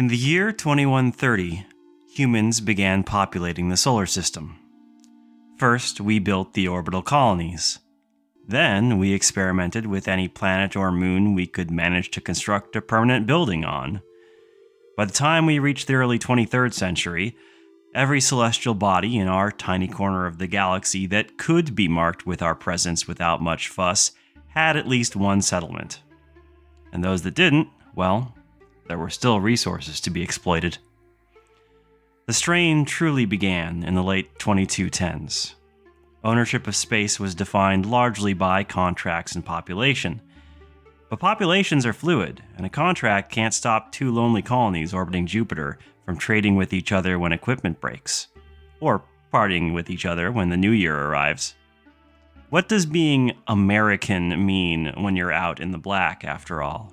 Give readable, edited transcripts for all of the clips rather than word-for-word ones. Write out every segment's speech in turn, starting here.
the year 2130, humans began populating the solar system. First, we built the orbital colonies. Then, we experimented with any planet or moon we could manage to construct a permanent building on. By the time we reached the early 23rd century, every celestial body in our tiny corner of the galaxy that could be marked with our presence without much fuss had at least one settlement. And those that didn't, well, there were still resources to be exploited. The strain truly began in the late 2210s. Ownership of space was defined largely by contracts and population. But populations are fluid, and a contract can't stop two lonely colonies orbiting Jupiter from trading with each other when equipment breaks, or partying with each other when the new year arrives. What does being American mean when you're out in the black, after all?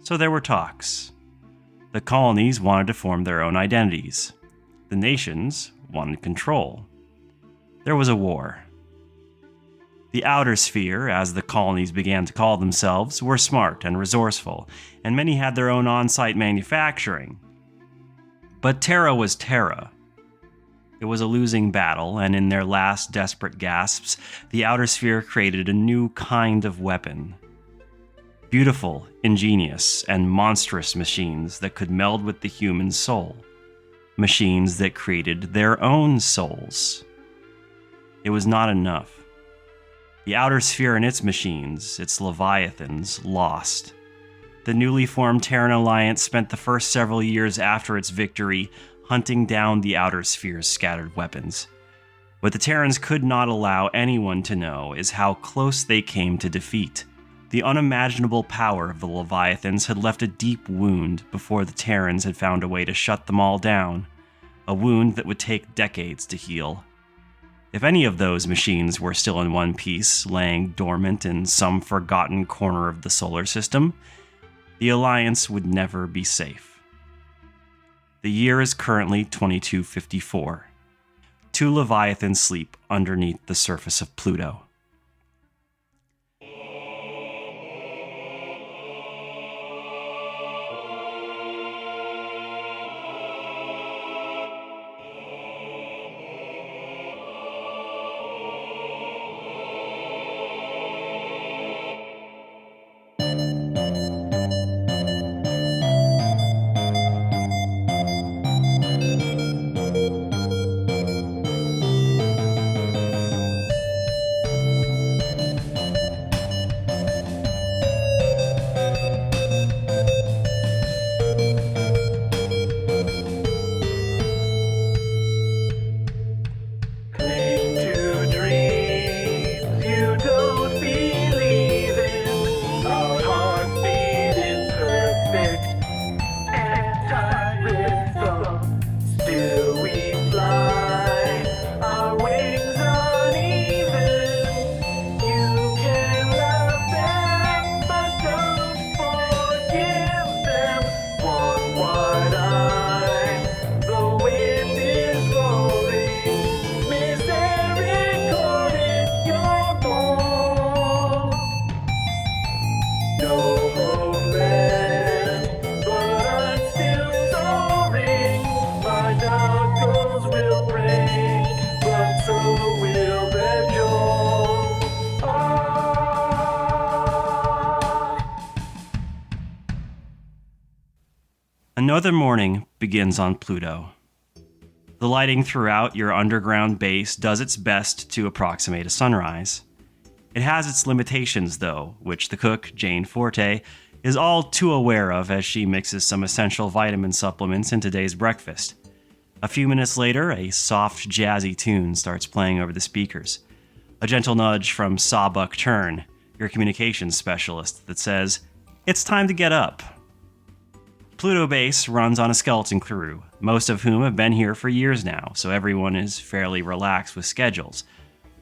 So there were talks. The colonies wanted to form their own identities. The nations wanted control. There was a war. The Outer Sphere, as the colonies began to call themselves, were smart and resourceful, and many had their own on-site manufacturing. But Terra was Terra. It was a losing battle, and in their last desperate gasps, the Outer Sphere created a new kind of weapon. Beautiful, ingenious, and monstrous machines that could meld with the human soul. Machines that created their own souls. It was not enough. The Outer Sphere and its machines, its Leviathans, lost. The newly formed Terran Alliance spent the first several years after its victory hunting down the Outer Sphere's scattered weapons. What the Terrans could not allow anyone to know is how close they came to defeat. The unimaginable power of the Leviathans had left a deep wound before the Terrans had found a way to shut them all down, a wound that would take decades to heal. If any of those machines were still in one piece, laying dormant in some forgotten corner of the solar system, the Alliance would never be safe. The year is currently 2254. Two Leviathans sleep underneath the surface of Pluto. Another morning begins on Pluto. The lighting throughout your underground base does its best to approximate a sunrise. It has its limitations, though, which the cook, Jane Forte, is all too aware of as she mixes some essential vitamin supplements in today's breakfast. A few minutes later, a soft, jazzy tune starts playing over the speakers. A gentle nudge from Sawbuck Turn, your communications specialist, that says, "It's time to get up." Pluto Base runs on a skeleton crew, most of whom have been here for years now, so everyone is fairly relaxed with schedules,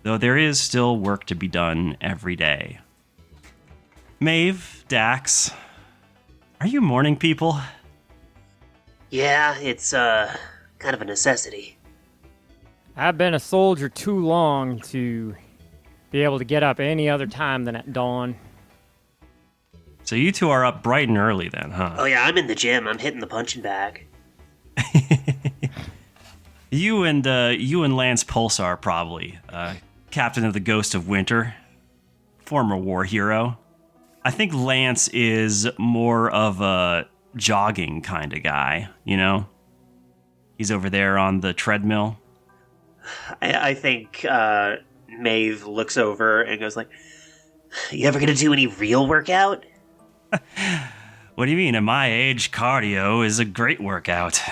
though there is still work to be done every day. Mayve, Dax, are you morning people? Yeah, it's kind of a necessity. I've been a soldier too long to be able to get up any other time than at dawn. So you two are up bright and early then, huh? Oh yeah, I'm in the gym. I'm hitting the punching bag. You and Lance Pulsar probably, captain of the Ghost of Winter, former war hero. I think Lance is more of a jogging kind of guy, you know? He's over there on the treadmill. I think Mayve looks over and goes like, "You ever gonna do any real workout?" What do you mean? At my age, cardio is a great workout.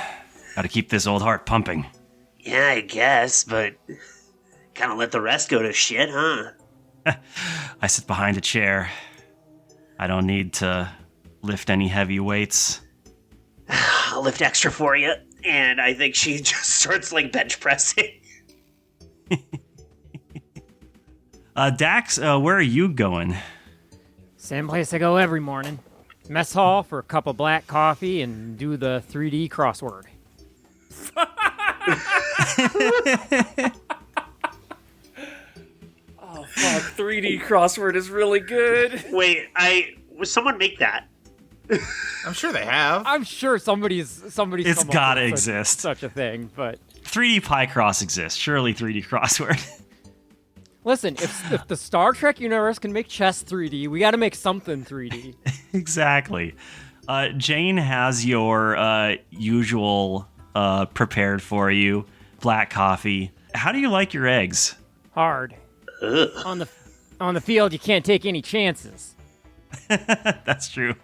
Gotta keep this old heart pumping. Yeah, I guess, but kind of let the rest go to shit, huh? I sit behind a chair. I don't need to lift any heavy weights. I'll lift extra for you. And I think she just starts, like, bench pressing. Dax, where are you going? Same place I go every morning. Mess hall for a cup of black coffee and do the 3D crossword. Oh, fuck. 3D crossword is really good. Wait, would someone make that? I'm sure they have. I'm sure somebody's It's come up gotta with exist. such a thing, but 3D Picross exists. Surely 3D crossword. listen, if the Star Trek universe can make chess 3D, we got to make something 3D. Exactly. Jane has your usual prepared for you black coffee. How do you like your eggs? Hard. Ugh. On the field, you can't take any chances. That's true.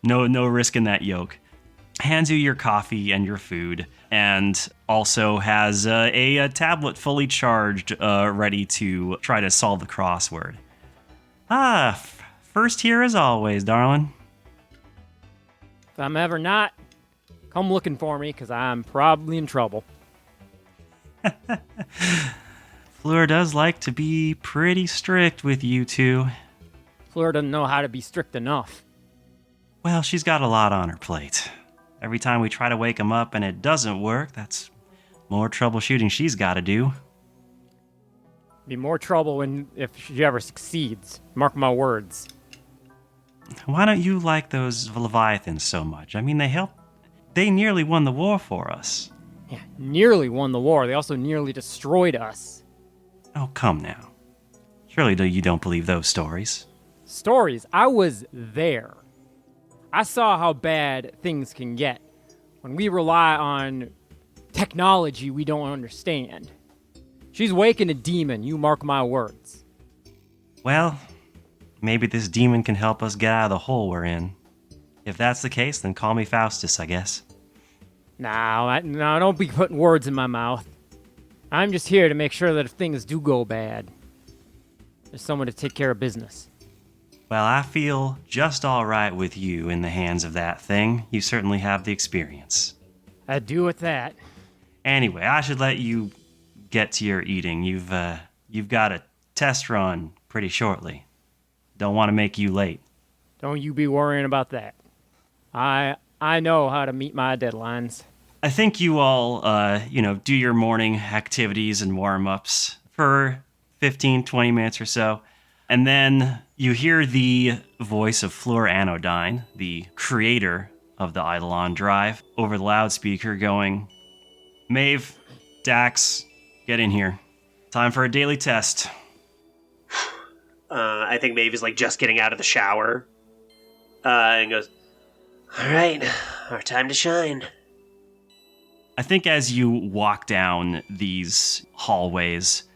No risk in that yolk. Hands you your coffee and your food, and also has a tablet fully charged, ready to try to solve the crossword. First here as always, darling. If I'm ever not, come looking for me, because I'm probably in trouble. Fleur does like to be pretty strict with you two. Fleur doesn't know how to be strict enough. Well, she's got a lot on her plate. Every time we try to wake him up and it doesn't work, that's more troubleshooting she's got to do. Be more trouble if she ever succeeds. Mark my words. Why don't you like those Leviathans so much? I mean, they nearly won the war for us. Yeah, nearly won the war. They also nearly destroyed us. Oh, come now. Surely you don't believe those stories. Stories. I was there. I saw how bad things can get when we rely on technology we don't understand. She's waking a demon, you mark my words. Well, maybe this demon can help us get out of the hole we're in. If that's the case, then call me Faustus, I guess. No, don't be putting words in my mouth. I'm just here to make sure that if things do go bad, there's someone to take care of business. Well, I feel just all right with you in the hands of that thing. You certainly have the experience. I do with that. Anyway, I should let you get to your eating. You've got a test run pretty shortly. Don't want to make you late. Don't you be worrying about that. I know how to meet my deadlines. I think you all, do your morning activities and warm-ups for 15, 20 minutes or so. And then you hear the voice of Fleur Anodyne, the creator of the Eidolon drive, over the loudspeaker going, "Mayve, Dax, get in here. Time for a daily test." I think Mayve is, like, just getting out of the shower. And goes, "All right, our time to shine." I think as you walk down these hallways,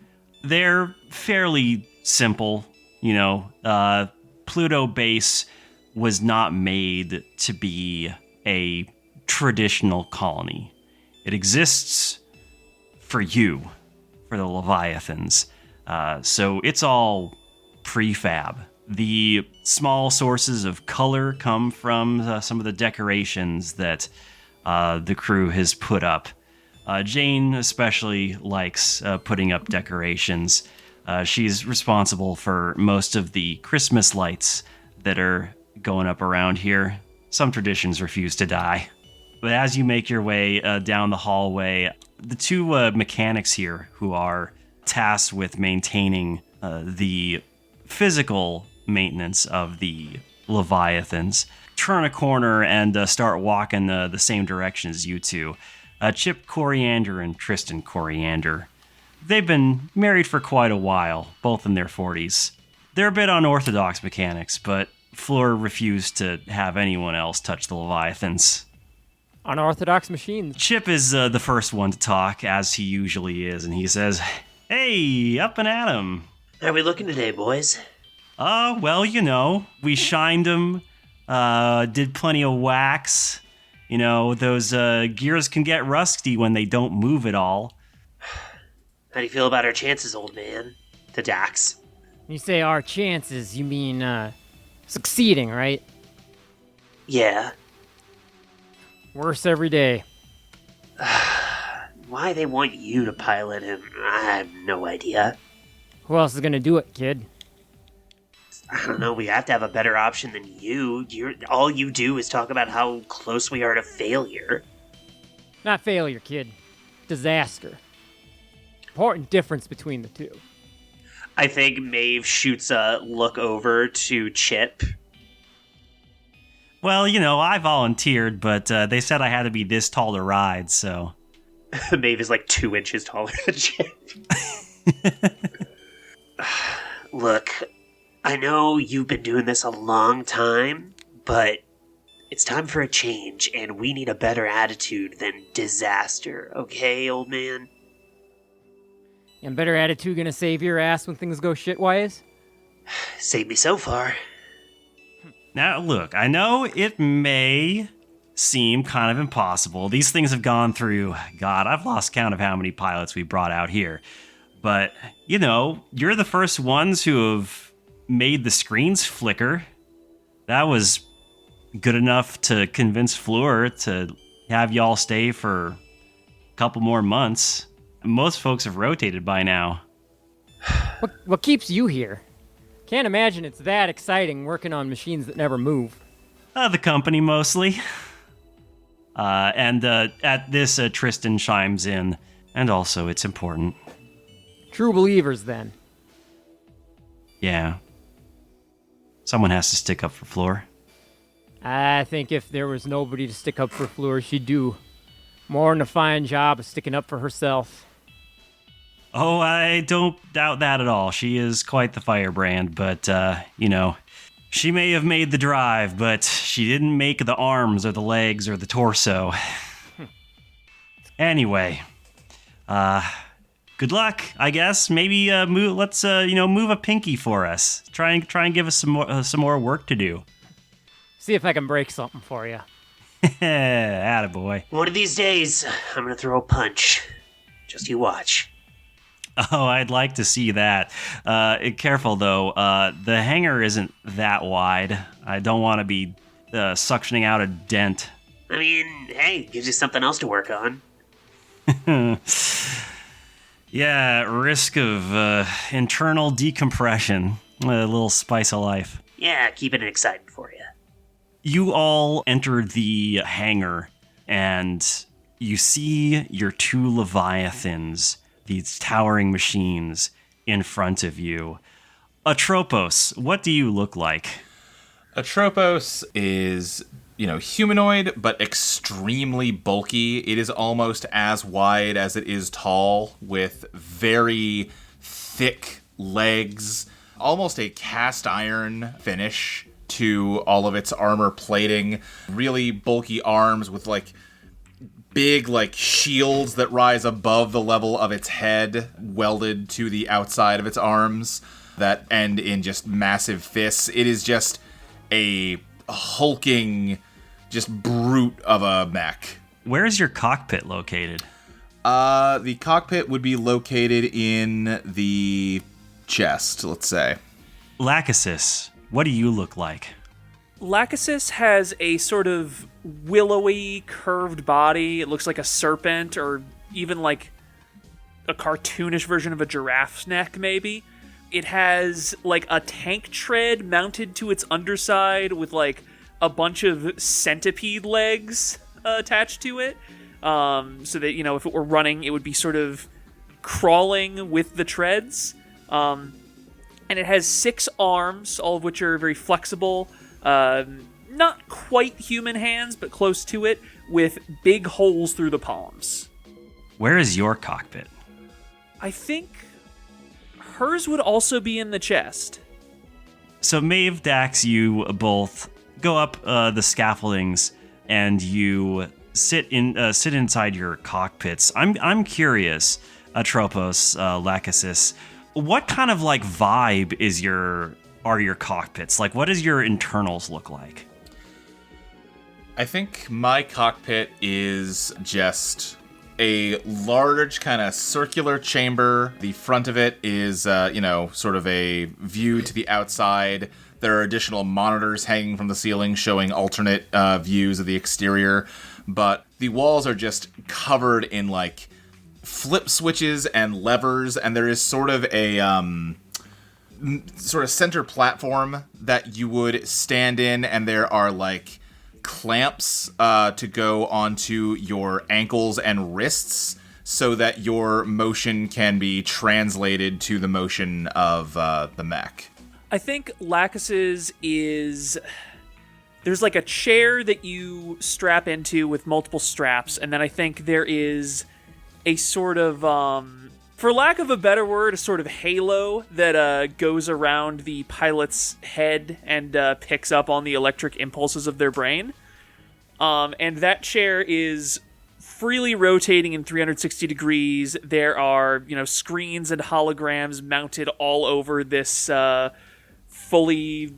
they're fairly simple. Pluto base was not made to be a traditional colony. It exists for you, for the Leviathans. So it's all prefab. The small sources of color come from some of the decorations that the crew has put up. Jane especially likes putting up decorations. She's responsible for most of the Christmas lights that are going up around here. Some traditions refuse to die. But as you make your way down the hallway, the two mechanics here who are tasked with maintaining the physical maintenance of the Leviathans turn a corner and start walking the same direction as you two. Chip Coriander and Tristan Coriander. They've been married for quite a while, both in their 40s. They're a bit unorthodox mechanics, but Fleur refused to have anyone else touch the Leviathans. Unorthodox machines. Chip is the first one to talk, as he usually is, and he says, "Hey, up and at 'em." How are we looking today, boys? Well, we shined them, did plenty of wax. Those gears can get rusty when they don't move at all. How do you feel about our chances, old man? To Dax. When you say our chances, you mean succeeding, right? Yeah. Worse every day. Why they want you to pilot him, I have no idea. Who else is gonna do it, kid? I don't know, we have to have a better option than you. All you do is talk about how close we are to failure. Not failure, kid. Disaster. Important difference between the two. I think Mayve shoots a look over to Chip. Well, I volunteered, but they said I had to be this tall to ride, so... Mayve is like 2 inches taller than Chip. Look, I know you've been doing this a long time, but it's time for a change, and we need a better attitude than disaster, okay, old man? And better attitude gonna save your ass when things go shitwise? Saved me so far. Now, look, I know it may seem kind of impossible. These things have gone through, God, I've lost count of how many pilots we brought out here. But, you're the first ones who have made the screens flicker. That was good enough to convince Fleur to have y'all stay for a couple more months. Most folks have rotated by now. What keeps you here? Can't imagine it's that exciting working on machines that never move. The company, mostly. And at this, Tristan chimes in. And also, it's important. True believers, then. Yeah. Someone has to stick up for Fleur. I think if there was nobody to stick up for Fleur, she'd do more than a fine job of sticking up for herself. Oh, I don't doubt that at all. She is quite the firebrand, but, she may have made the drive, but she didn't make the arms or the legs or the torso. Anyway, good luck, I guess. Maybe let's move a pinky for us. Try and give us some more work to do. See if I can break something for you. Attaboy. One of these days, I'm gonna throw a punch. Just you watch. Oh, I'd like to see that. Careful, though. The hangar isn't that wide. I don't want to be suctioning out a dent. I mean, hey, gives you something else to work on. Yeah, risk of internal decompression. A little spice of life. Yeah, keeping it exciting for you. You all enter the hangar, and you see your 2 Leviathans, these towering machines, in front of you. Atropos, what do you look like? Atropos is, humanoid, but extremely bulky. It is almost as wide as it is tall, with very thick legs, almost a cast iron finish to all of its armor plating, really bulky arms with big shields that rise above the level of its head, welded to the outside of its arms that end in just massive fists. It is just a hulking, just brute of a mech. Where is your cockpit located? The cockpit would be located in the chest, let's say. Lákhesis, what do you look like? Lákhesis has a sort of willowy, curved body. It looks like a serpent, or even like a cartoonish version of a giraffe's neck, maybe. It has like a tank tread mounted to its underside with like a bunch of centipede legs attached to it. So that, if it were running, it would be sort of crawling with the treads. And it has 6 arms, all of which are very flexible. Not quite human hands, but close to it, with big holes through the palms. Where is your cockpit? I think hers would also be in the chest. So Mayve, Dax, you both go up the scaffoldings and you sit inside your cockpits. I'm curious, Atropos, Lákhesis, what kind of like vibe are your cockpits? Like, what does your internals look like? I think my cockpit is just a large kind of circular chamber. The front of it is, sort of a view to the outside. There are additional monitors hanging from the ceiling showing alternate views of the exterior. But the walls are just covered in, like, flip switches and levers. And there is sort of a sort of center platform that you would stand in. And there are, like, clamps to go onto your ankles and wrists so that your motion can be translated to the motion of the mech. I think Lákhesis is... There's like a chair that you strap into with multiple straps, and then I think there is a sort of, for lack of a better word, a sort of halo that goes around the pilot's head and picks up on the electric impulses of their brain. And that chair is freely rotating in 360 degrees. There are, screens and holograms mounted all over this fully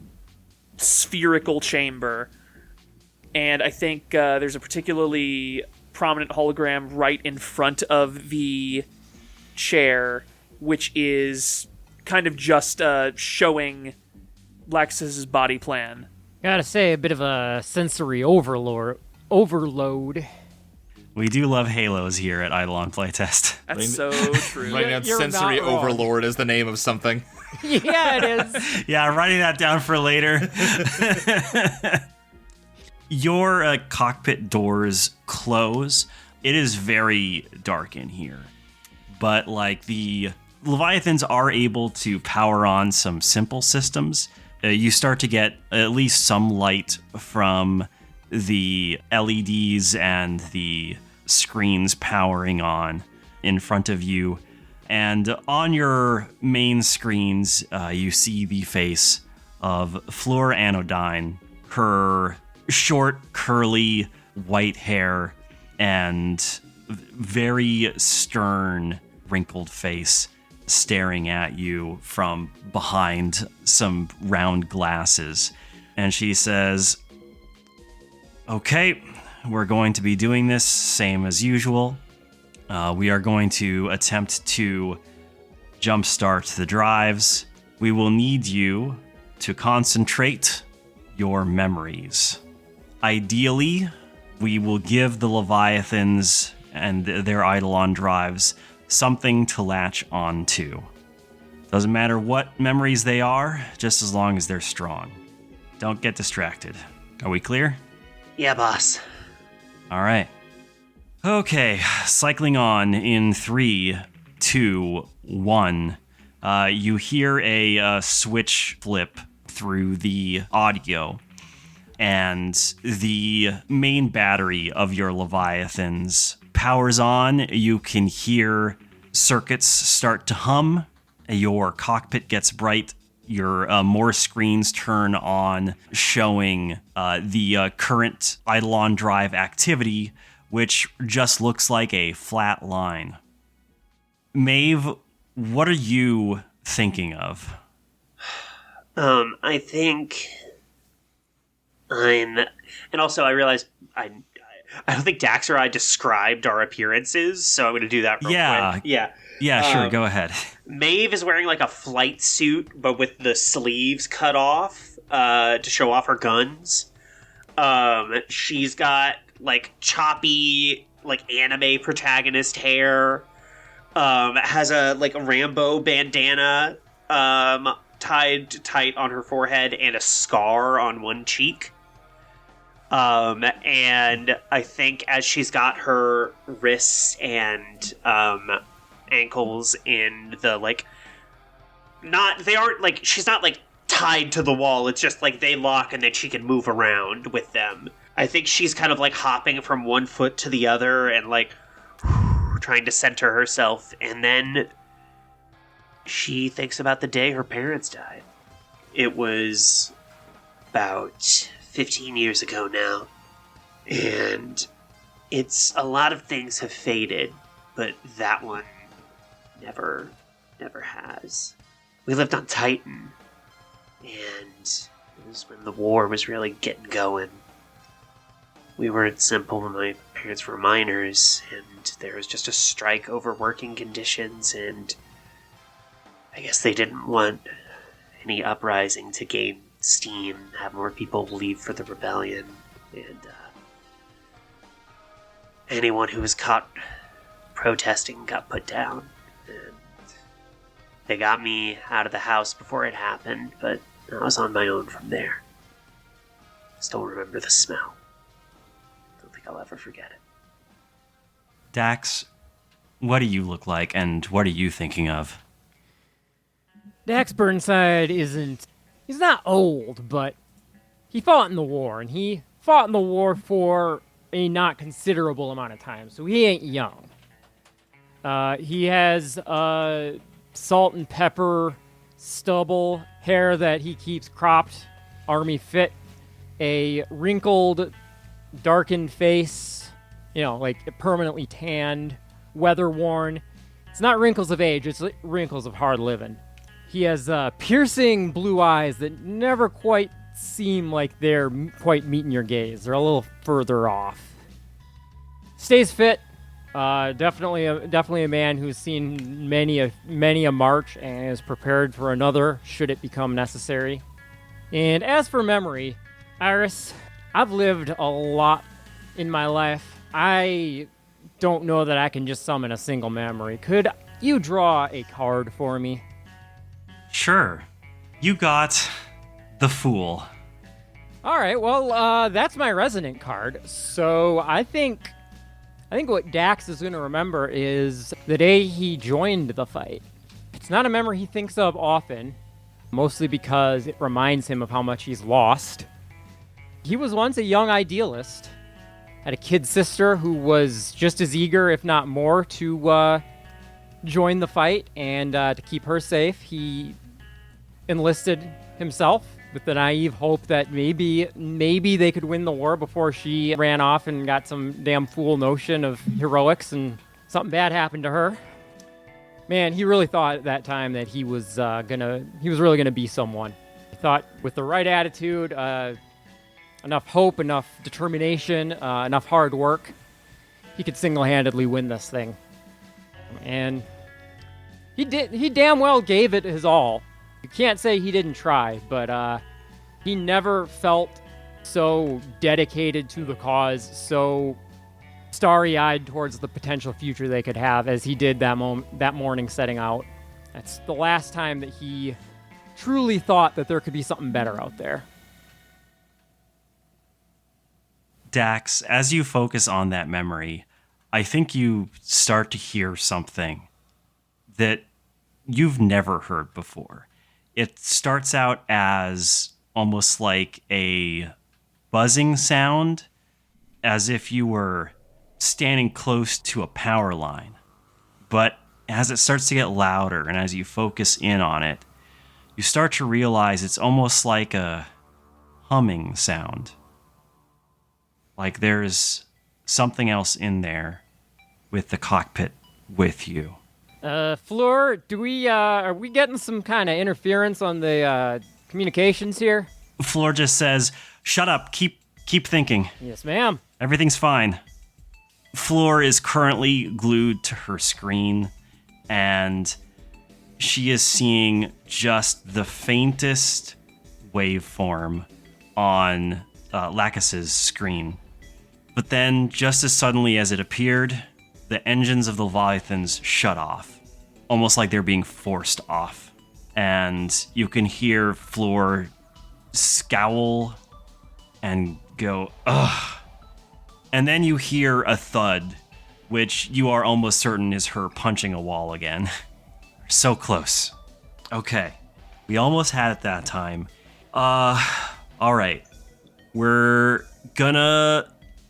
spherical chamber. And I think there's a particularly prominent hologram right in front of the chair, which is kind of just showing Lákhesis' body plan. Gotta say, a bit of a sensory overload. We do love halos here at Eidolon Playtest. That's so true. Writing down You're sensory not wrong. overlord as the name of something. Yeah, it is. Yeah, writing that down for later. Your cockpit doors close. It is very dark in here. But like the Leviathans are able to power on some simple systems. You start to get at least some light from the LEDs and the screens powering on in front of you. And on your main screens, you see the face of Fleur Anodyne, her short, curly, white hair, and very stern, wrinkled face staring at you from behind some round glasses. And she says, "Okay, we're going to be doing this same as usual. We are going to attempt to jumpstart the drives. We will need you to concentrate your memories. Ideally, we will give the Leviathans and their Eidolon drives something to latch on to. Doesn't matter what memories they are, just as long as they're strong. Don't get distracted. Are we clear?" Yeah, boss. All right. Okay, cycling on in 3, 2, 1. You hear a switch flip through the audio, and the main battery of your Leviathans powers on. You can hear circuits start to hum. Your cockpit gets bright. Your more screens turn on, showing the current Eidolon drive activity, which just looks like a flat line. Mayve, what are you thinking of? I think and also I realized I don't think Dax or I described our appearances, so I'm going to do that real quick. Yeah, sure, go ahead. Mayve is wearing like a flight suit, but with the sleeves cut off to show off her guns. She's got like choppy, like anime protagonist hair. Has a like a Rambo bandana tied tight on her forehead and a scar on one cheek. And I think as she's got her wrists and ankles in the like, she's not like tied to the wall. It's just like they lock and then she can move around with them. I think she's kind of like hopping from one foot to the other and like trying to center herself. And then she thinks about the day her parents died. It was about 15 years ago now. And it's a lot of things have faded, but that one never has. We lived on Titan, and it was when the war was really getting going. We weren't simple, my parents were miners, and there was just a strike over working conditions, and I guess they didn't want any uprising to gain steam, have more people leave for the rebellion, and anyone who was caught protesting got put down. And they got me out of the house before it happened, but I was on my own from there. Still remember the smell. Don't think I'll ever forget it. Dax, what do you look like, and what are you thinking of? Dax Burnside he's not old, but he fought in the war, and he fought in the war for a not considerable amount of time, so he ain't young. He has salt and pepper stubble hair that he keeps cropped, army fit, a wrinkled, darkened face, like permanently tanned, weather worn. It's not wrinkles of age, it's wrinkles of hard living. He has piercing blue eyes that never quite seem like they're quite meeting your gaze. They're a little further off. Stays fit. Definitely a man who's seen many a march and is prepared for another should it become necessary. And as for memory, Iris, I've lived a lot in my life. I don't know that I can just summon a single memory. Could you draw a card for me? Sure. You got the Fool. All right, well, that's my resonant card. So I think what Dax is going to remember is the day he joined the fight. It's not a memory he thinks of often, mostly because it reminds him of how much he's lost. He was once a young idealist, had a kid sister who was just as eager, if not more, to join the fight, and to keep her safe, he enlisted himself with the naive hope that maybe they could win the war before she ran off and got some damn fool notion of heroics and something bad happened to her. Man, he really thought at that time that he was really gonna be someone. He thought with the right attitude, enough hope, enough determination, enough hard work, he could single-handedly win this thing. And he damn well gave it his all. You can't say he didn't try, but he never felt so dedicated to the cause, so starry-eyed towards the potential future they could have as he did that morning setting out. That's the last time that he truly thought that there could be something better out there. Dax, as you focus on that memory, I think you start to hear something that you've never heard before. It starts out as almost like a buzzing sound, as if you were standing close to a power line. But as it starts to get louder and as you focus in on it, you start to realize it's almost like a humming sound. Like there's something else in there with the cockpit with you. Fleur, are we getting some kind of interference on the communications here? Fleur just says, "Shut up, keep thinking." Yes, ma'am. Everything's fine. Fleur is currently glued to her screen, and she is seeing just the faintest waveform on Lákhesis' screen. But then, just as suddenly as it appeared, the engines of the Leviathans shut off, almost like they're being forced off. And you can hear Fleur scowl and go, ugh. And then you hear a thud, which you are almost certain is her punching a wall again. So close. Okay, We almost had it that time. Alright. We're gonna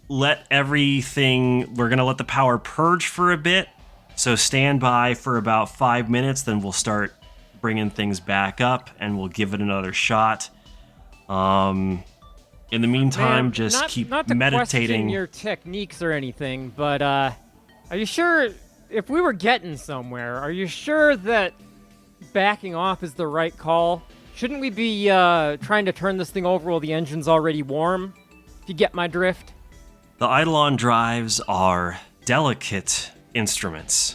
let the power purge for a bit. So stand by for about 5 minutes, then we'll start bringing things back up, and we'll give it another shot. In the meantime, just keep not to meditating. Question your techniques or anything, but are you sure if we were getting somewhere? Are you sure that backing off is the right call? Shouldn't we be trying to turn this thing over while the engine's already warm? If you get my drift. The Eidolon drives are delicate instruments.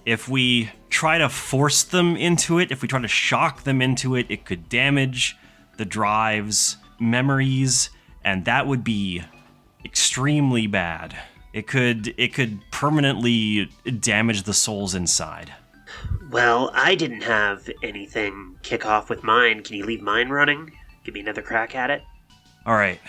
If we try to force them into it, if we try to shock them into it, it could damage the drive's memories, and that would be extremely bad. It could permanently damage the souls inside. Well, I didn't have anything kick off with mine. Can you leave mine running? Give me another crack at it? All right.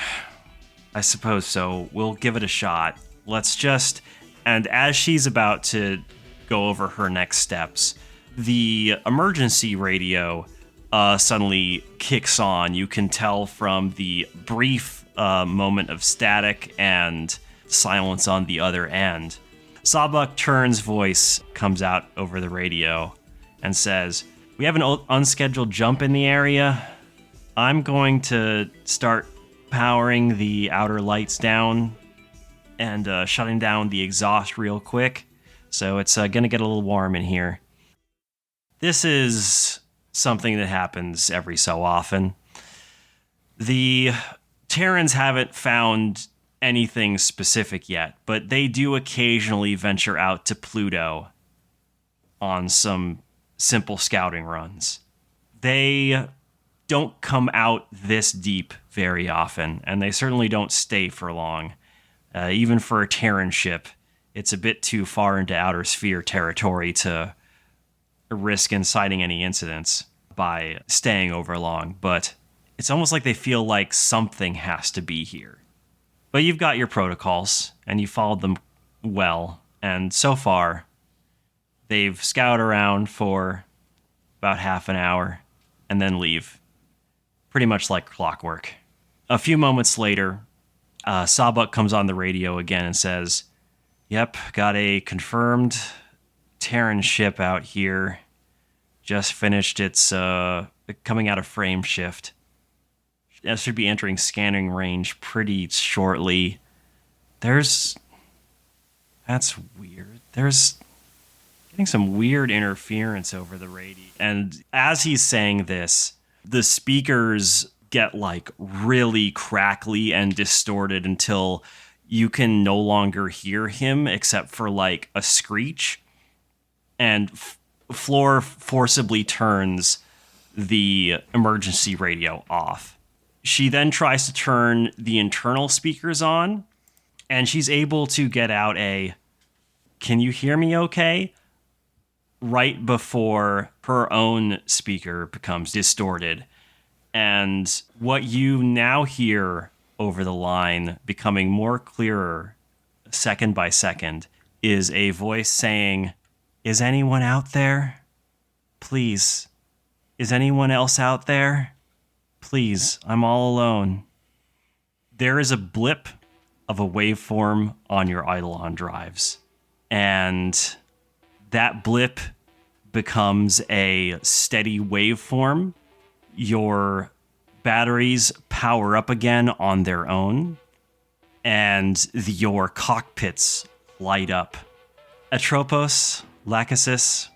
I suppose so. We'll give it a shot. And as she's about to go over her next steps, the emergency radio suddenly kicks on. You can tell from the brief moment of static and silence on the other end. Sawbuck Turn's voice comes out over the radio and says, "We have an unscheduled jump in the area. I'm going to start powering the outer lights down and shutting down the exhaust real quick. So it's going to get a little warm in here." This is something that happens every so often. The Terrans haven't found anything specific yet, but they do occasionally venture out to Pluto on some simple scouting runs. They don't come out this deep very often, and they certainly don't stay for long. Even for a Terran ship, it's a bit too far into outer sphere territory to risk inciting any incidents by staying over long, but it's almost like they feel like something has to be here. But you've got your protocols, and you followed them well, and so far, they've scouted around for about half an hour, and then leave. Pretty much like clockwork. A few moments later, Sawbuck comes on the radio again and says, "Yep, got a confirmed Terran ship out here. Just finished its coming out of frame shift. It should be entering scanning range pretty shortly. That's weird. There's getting some weird interference over the radio." And as he's saying this, the speakers get like really crackly and distorted until you can no longer hear him except for like a screech. And Floor forcibly turns the emergency radio off. She then tries to turn the internal speakers on, and she's able to get out a "Can you hear me okay?" right before her own speaker becomes distorted. And what you now hear over the line, becoming more clearer second by second, is a voice saying, "Is anyone out there? Please. Is anyone else out there? Please, I'm all alone." There is a blip of a waveform on your Eidolon drives, and that blip becomes a steady waveform. Your batteries power up again on their own, and your cockpits light up. Atropos, Lákhesis,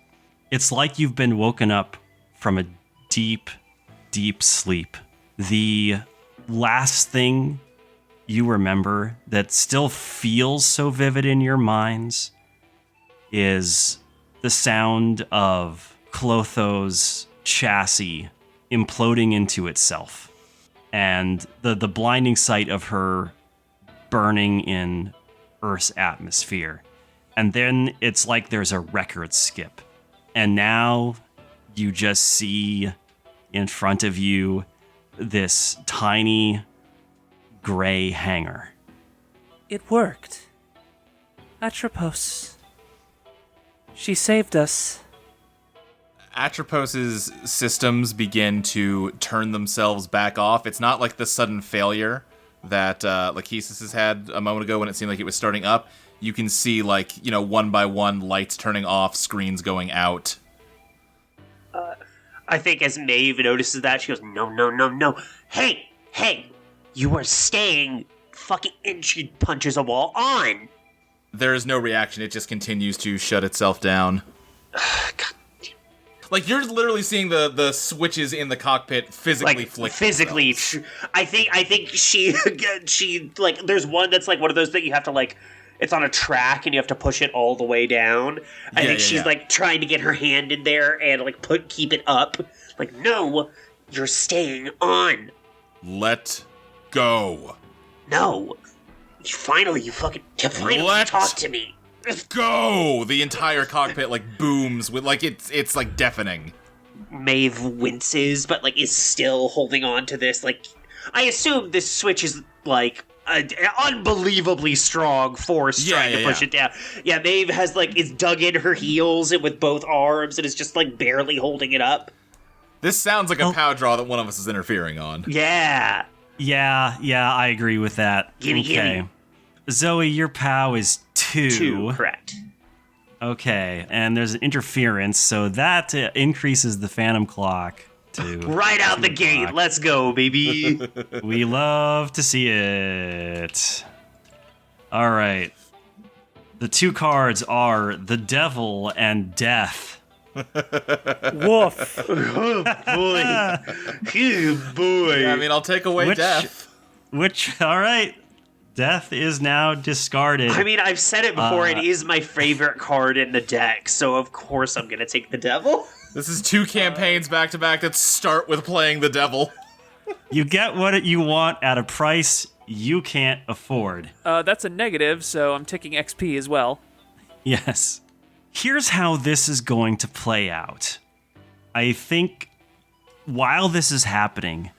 it's like you've been woken up from a deep, deep sleep. The last thing you remember that still feels so vivid in your minds is the sound of Clotho's chassis imploding into itself, and the blinding sight of her burning in Earth's atmosphere. And then it's like there's a record skip. And now you just see in front of you this tiny gray hangar. It worked. Atropos. She saved us. Atropos's systems begin to turn themselves back off. It's not like the sudden failure that Lákhesis has had a moment ago when it seemed like it was starting up. You can see, like, you know, one by one, lights turning off, screens going out. I think as Mayve notices that, she goes, no. Hey, you are staying fucking, and she punches a wall on. There is no reaction. It just continues to shut itself down. God. Like, you're literally seeing the switches in the cockpit physically flick. Physically, I think she like, there's one that's like one of those that you have to, like, it's on a track and you have to push it all the way down. I think she's like trying to get her hand in there and like keep it up. Like, no, you're staying on. Let go. No. You fucking talk to me. Go! The entire cockpit, like, booms with, like, it's like, deafening. Mayve winces, but, like, is still holding on to this, like, I assume this switch is, like, an unbelievably strong force trying to push it down. Yeah, Mayve has, like, is dug in her heels and with both arms and is just, like, barely holding it up. This sounds like a pow draw that one of us is interfering on. Yeah. Yeah, I agree with that. Gimme. Zoe, your POW is 2. 2, correct. Okay, and there's an interference, so that increases the phantom clock to right out the gate. Let's go, baby. We love to see it. All right. The 2 cards are the Devil and Death. Woof. Oh, boy. Oh, boy. Yeah, I mean, I'll take away death. All right. Death is now discarded. I mean, I've said it before, it is my favorite card in the deck, so of course I'm gonna take the Devil. This is 2 campaigns back-to-back that start with playing the Devil. You get what you want at a price you can't afford. That's a negative, so I'm taking XP as well. Yes. Here's how this is going to play out. I think while this is happening,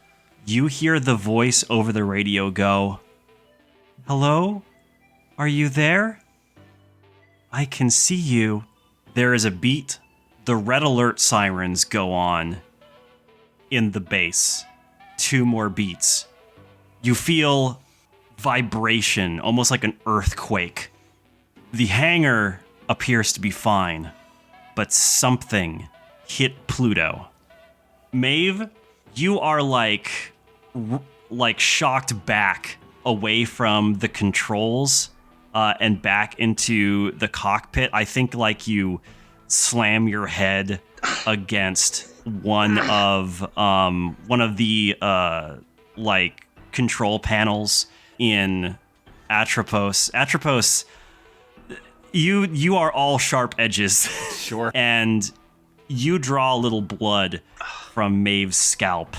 you hear the voice over the radio go, "Hello? Are you there? I can see you." There is a beat. The red alert sirens go on in the base. 2 more beats. You feel vibration, almost like an earthquake. The hangar appears to be fine, but something hit Pluto. Mayve, you are like shocked back away from the controls and back into the cockpit. I think like you slam your head against one of the like control panels in Atropos. Atropos, you are all sharp edges. Sure. And you draw a little blood from Maeve's scalp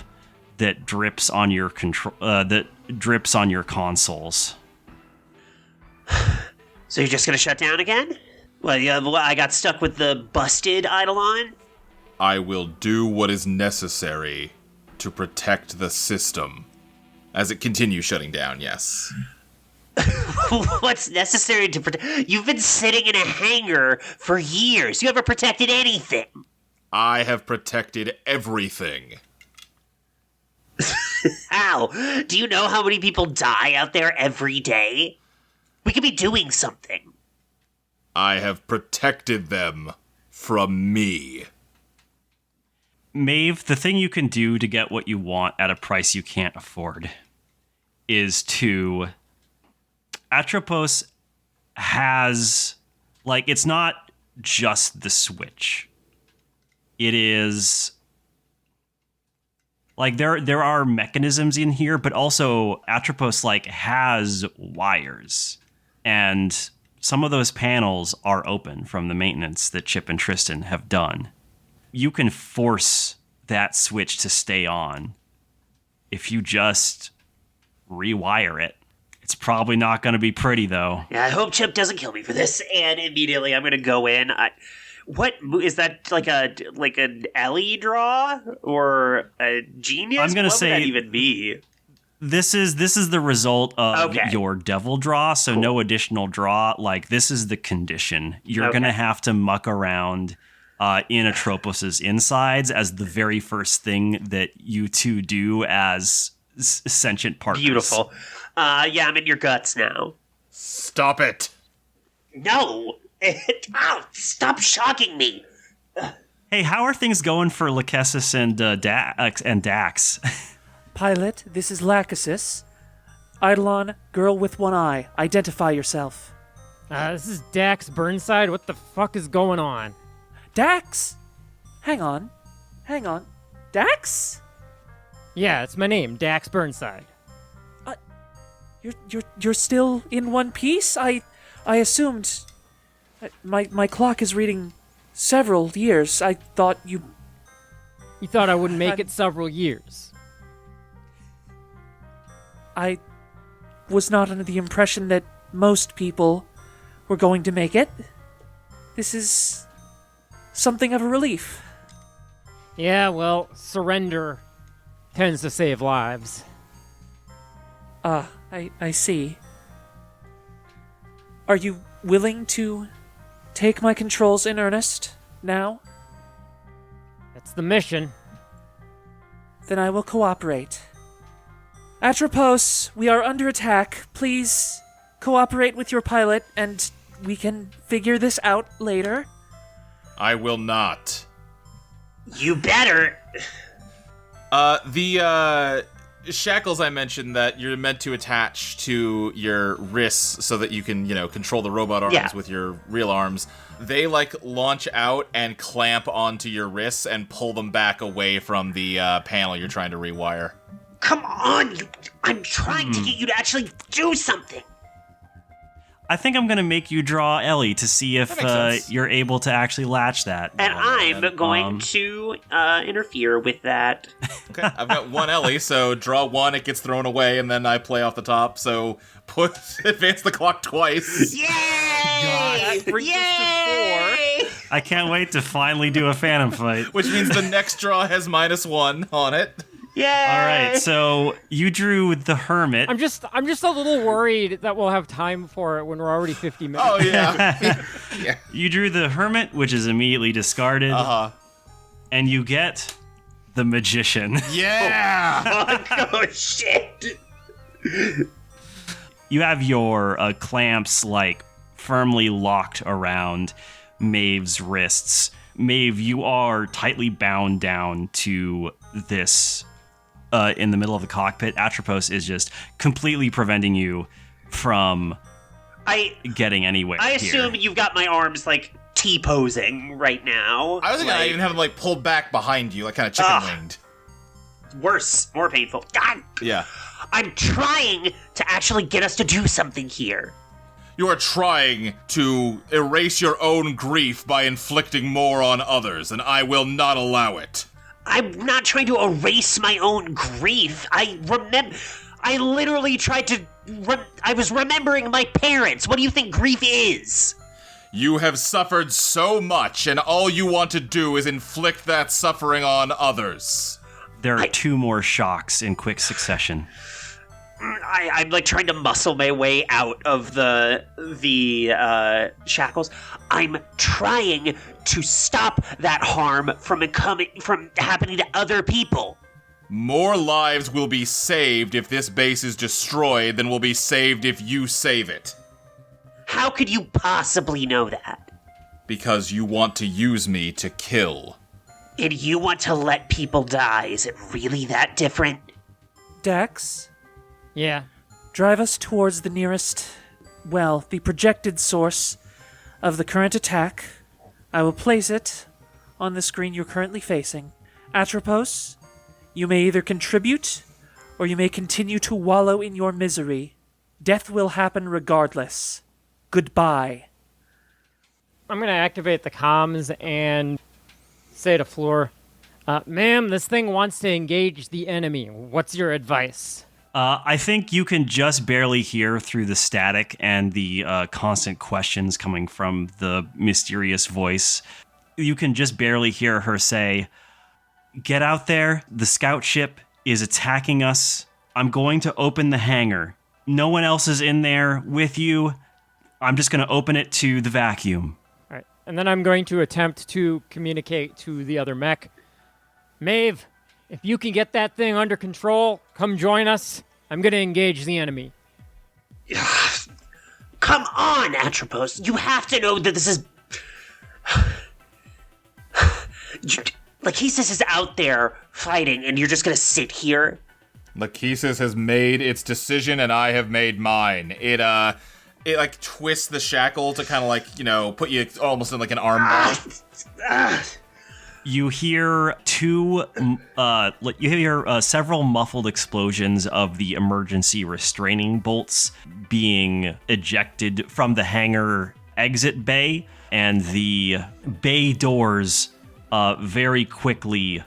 that drips on your consoles. So you're just gonna shut down again? Well, I got stuck with the busted Eidolon? I will do what is necessary to protect the system. As it continues shutting down, yes. What's necessary to protect? You've been sitting in a hangar for years. You haven't protected anything. I have protected everything. How? Do you know how many people die out there every day? We could be doing something. I have protected them from me. Mayve, the thing you can do to get what you want at a price you can't afford is to... Atropos has... Like, it's not just the switch. It is... Like, there are mechanisms in here, but also Atropos, like, has wires. And some of those panels are open from the maintenance that Chip and Tristan have done. You can force that switch to stay on if you just rewire it. It's probably not going to be pretty, though. Yeah, I hope Chip doesn't kill me for this. And immediately I'm going to go in. What is that? Like an Ellie draw or a genius? I'm going to say what would that even be? This is the result of your devil draw, so no additional draw. Like, this is the condition. You're going to have to muck around in Atropos's insides as the very first thing that you two do as sentient partners. Beautiful. Yeah, I'm in your guts now. Stop it. No! Ow, stop shocking me! Hey, how are things going for Lákhesis and Dax? Pilot, this is Lákhesis. Eidolon, girl with one eye. Identify yourself. This is Dax Burnside. What the fuck is going on? Dax? Hang on. Dax? Yeah, it's my name, Dax Burnside. You're still in one piece? I assumed. My clock is reading several years. I thought you. You thought I wouldn't make it several years. I was not under the impression that most people were going to make it. This is something of a relief. Yeah, well, surrender tends to save lives. I see. Are you willing to take my controls in earnest now? That's the mission. Then I will cooperate. Atropos, we are under attack. Please cooperate with your pilot and we can figure this out later. I will not. You better! The shackles I mentioned that you're meant to attach to your wrists so that you can, control the robot arms with your real arms. They, launch out and clamp onto your wrists and pull them back away from the panel you're trying to rewire. Come on! I'm trying to get you to actually do something! I think I'm going to make you draw Ellie to see if you're able to actually latch that. And I'm going to interfere with that. Okay, I've got one Ellie, so draw one, it gets thrown away, and then I play off the top, so advance the clock twice. Yay! That brings us to 4. I can't wait to finally do a Phantom fight. Which means the next draw has -1 on it. Yay! All right, so you drew the Hermit. I'm just a little worried that we'll have time for it when we're already 50 minutes. Oh, yeah. Yeah. You drew the Hermit, which is immediately discarded. Uh-huh. And you get the Magician. Yeah! Oh, shit! You have your clamps, firmly locked around Mayve's wrists. Mayve, you are tightly bound down to this in the middle of the cockpit. Atropos is just completely preventing you from getting anywhere. I assume you've got my arms, T-posing right now. I was thinking I even have them, pulled back behind you, kind of chicken-winged. Worse, more painful. God! Yeah. I'm trying to actually get us to do something here. You are trying to erase your own grief by inflicting more on others, and I will not allow it. I'm not trying to erase my own grief. I literally tried to... I was remembering my parents. What do you think grief is? You have suffered so much, and all you want to do is inflict that suffering on others. There are 2 more shocks in quick succession. I'm trying to muscle my way out of the shackles. I'm trying to stop that harm from happening to other people. More lives will be saved if this base is destroyed than will be saved if you save it. How could you possibly know that? Because you want to use me to kill. And you want to let people die. Is it really that different? Dax? Yeah. Drive us towards the nearest, the projected source of the current attack. I will place it on the screen you're currently facing. Atropos, you may either contribute, or you may continue to wallow in your misery. Death will happen regardless. Goodbye. I'm going to activate the comms and say to Floor, ma'am, this thing wants to engage the enemy. What's your advice? I think you can just barely hear through the static and the constant questions coming from the mysterious voice. You can just barely hear her say, "Get out there. The scout ship is attacking us. I'm going to open the hangar. No one else is in there with you. I'm just going to open it to the vacuum." All right. And then I'm going to attempt to communicate to the other mech. Mayve, if you can get that thing under control, come join us. I'm going to engage the enemy. Come on, Atropos. You have to know that this is... Lákhesis is out there fighting, and you're just going to sit here? Lákhesis has made its decision, and I have made mine. It like twists the shackle to kind of like, you know, put you almost in like an arm bar. You hear several muffled explosions of the emergency restraining bolts being ejected from the hangar exit bay, and the bay doors very quickly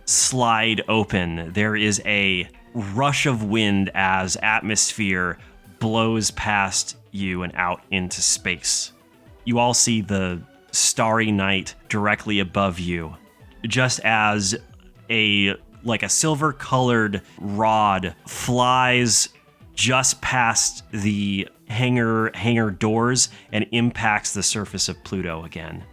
slide open. There is a rush of wind as atmosphere blows past you and out into space. You all see the starry night directly above you, just as a silver-colored rod flies just past the hangar doors and impacts the surface of Pluto again.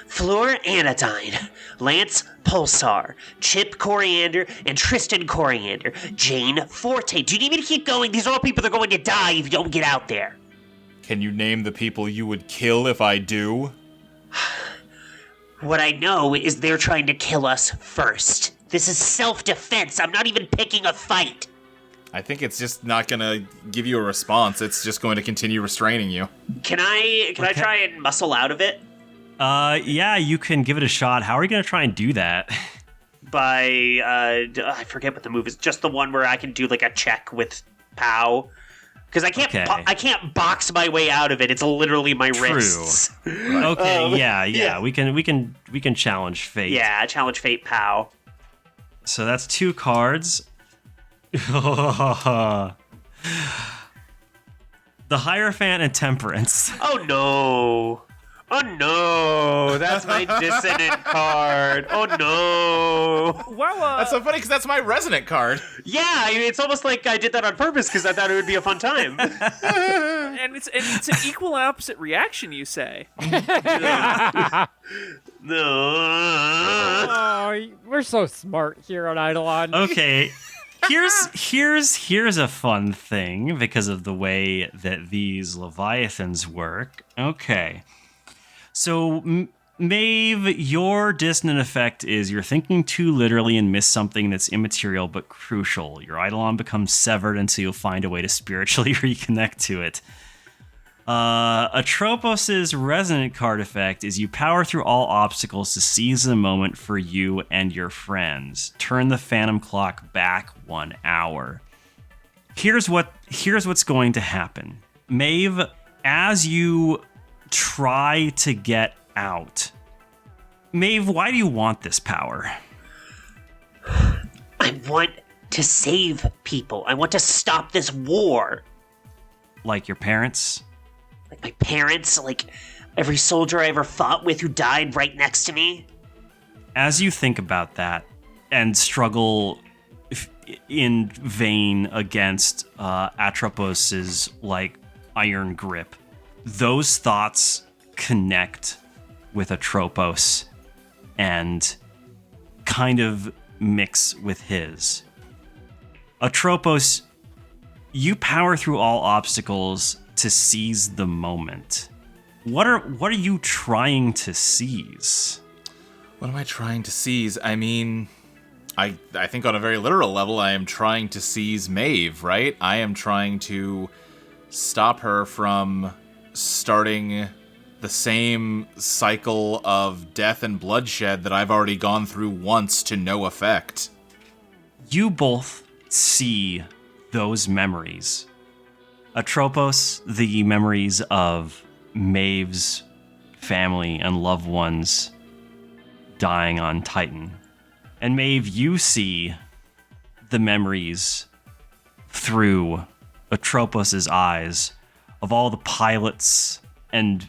Fleur Anodyne, Lance Pulsar, Chip Coriander, and Tristan Coriander, Jane Forte. Do you need me to keep going? These are all people that are going to die if you don't get out there. Can you name the people you would kill if I do? What I know is they're trying to kill us first. This is self-defense. I'm not even picking a fight. I think it's just not gonna give you a response. It's just going to continue restraining you. Can I try and muscle out of it? Yeah, you can give it a shot. How are you going to try and do that? By, I forget what the move is. Just the one where I can do like a check with POW. Because I can't, I can't box my way out of it. It's literally my wrists. Okay, yeah. We can challenge fate. Yeah, challenge fate POW. So that's 2 cards. The Hierophant and Temperance. Oh no. Oh no, that's my dissonant card. Oh no. Well, That's so funny because that's my resonant card. Yeah, it's almost like I did that on purpose because I thought it would be a fun time. and it's an equal and opposite reaction, you say. No. Oh, we're so smart here on Eidolon. Okay. Here's a fun thing because of the way that these Leviathans work. Okay. So, Mayve, your dissonant effect is you're thinking too literally and miss something that's immaterial but crucial. Your Eidolon becomes severed until you'll find a way to spiritually reconnect to it. Atropos' resonant card effect is you power through all obstacles to seize the moment for you and your friends. Turn the phantom clock back 1 hour. Here's what's going to happen. Mayve, as you try to get out. Mayve, why do you want this power? I want to save people. I want to stop this war. Like your parents? Like my parents, like every soldier I ever fought with who died right next to me. As you think about that and struggle in vain against Atropos' iron grip, those thoughts connect with Atropos and kind of mix with his. Atropos, you power through all obstacles to seize the moment. What are you trying to seize? What am I trying to seize? I mean, I think on a very literal level, I am trying to seize Mayve, right? I am trying to stop her from starting the same cycle of death and bloodshed that I've already gone through once to no effect. You both see those memories. Atropos, the memories of Mayve's family and loved ones dying on Titan. And Mayve, you see the memories through Atropos' eyes of all the pilots and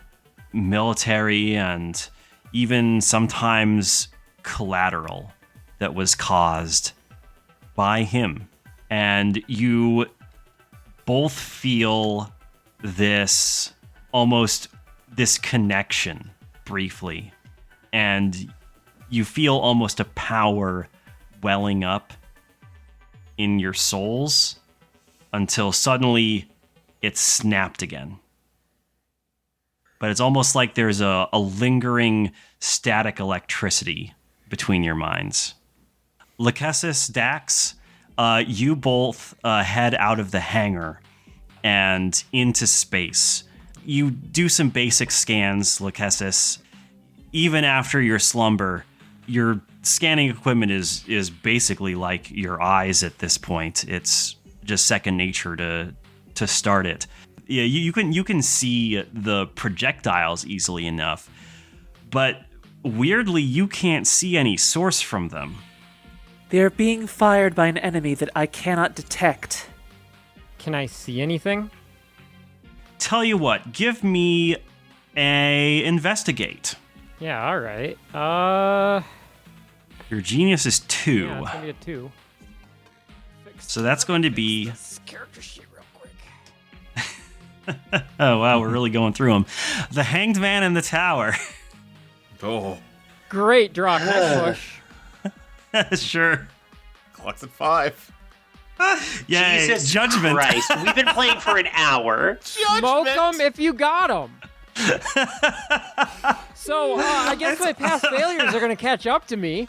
military and even sometimes collateral that was caused by him. And you both feel this almost this connection briefly, and you feel almost a power welling up in your souls until suddenly it's snapped again. But it's almost like there's a lingering static electricity between your minds. Lákhesis, Dax, you both head out of the hangar and into space. You do some basic scans, Lákhesis. Even after your slumber, your scanning equipment is basically like your eyes at this point. It's just second nature to start it. Yeah, you can see the projectiles easily enough, but weirdly you can't see any source from them. They are being fired by an enemy that I cannot detect. Can I see anything? Tell you what, give me a investigate. Yeah, all right. Your genius is 2. Yeah, it's gonna be a 2. So that's going to be... This character sheet real quick. Oh, wow, we're really going through them. The Hanged Man in the Tower. Oh, Great draw. Can I push? Sure. clock's at 5. Yay, Jesus Judgment. Christ, we've been playing for an hour. Smoke them if you got them. So I guess my past failures are gonna catch up to me.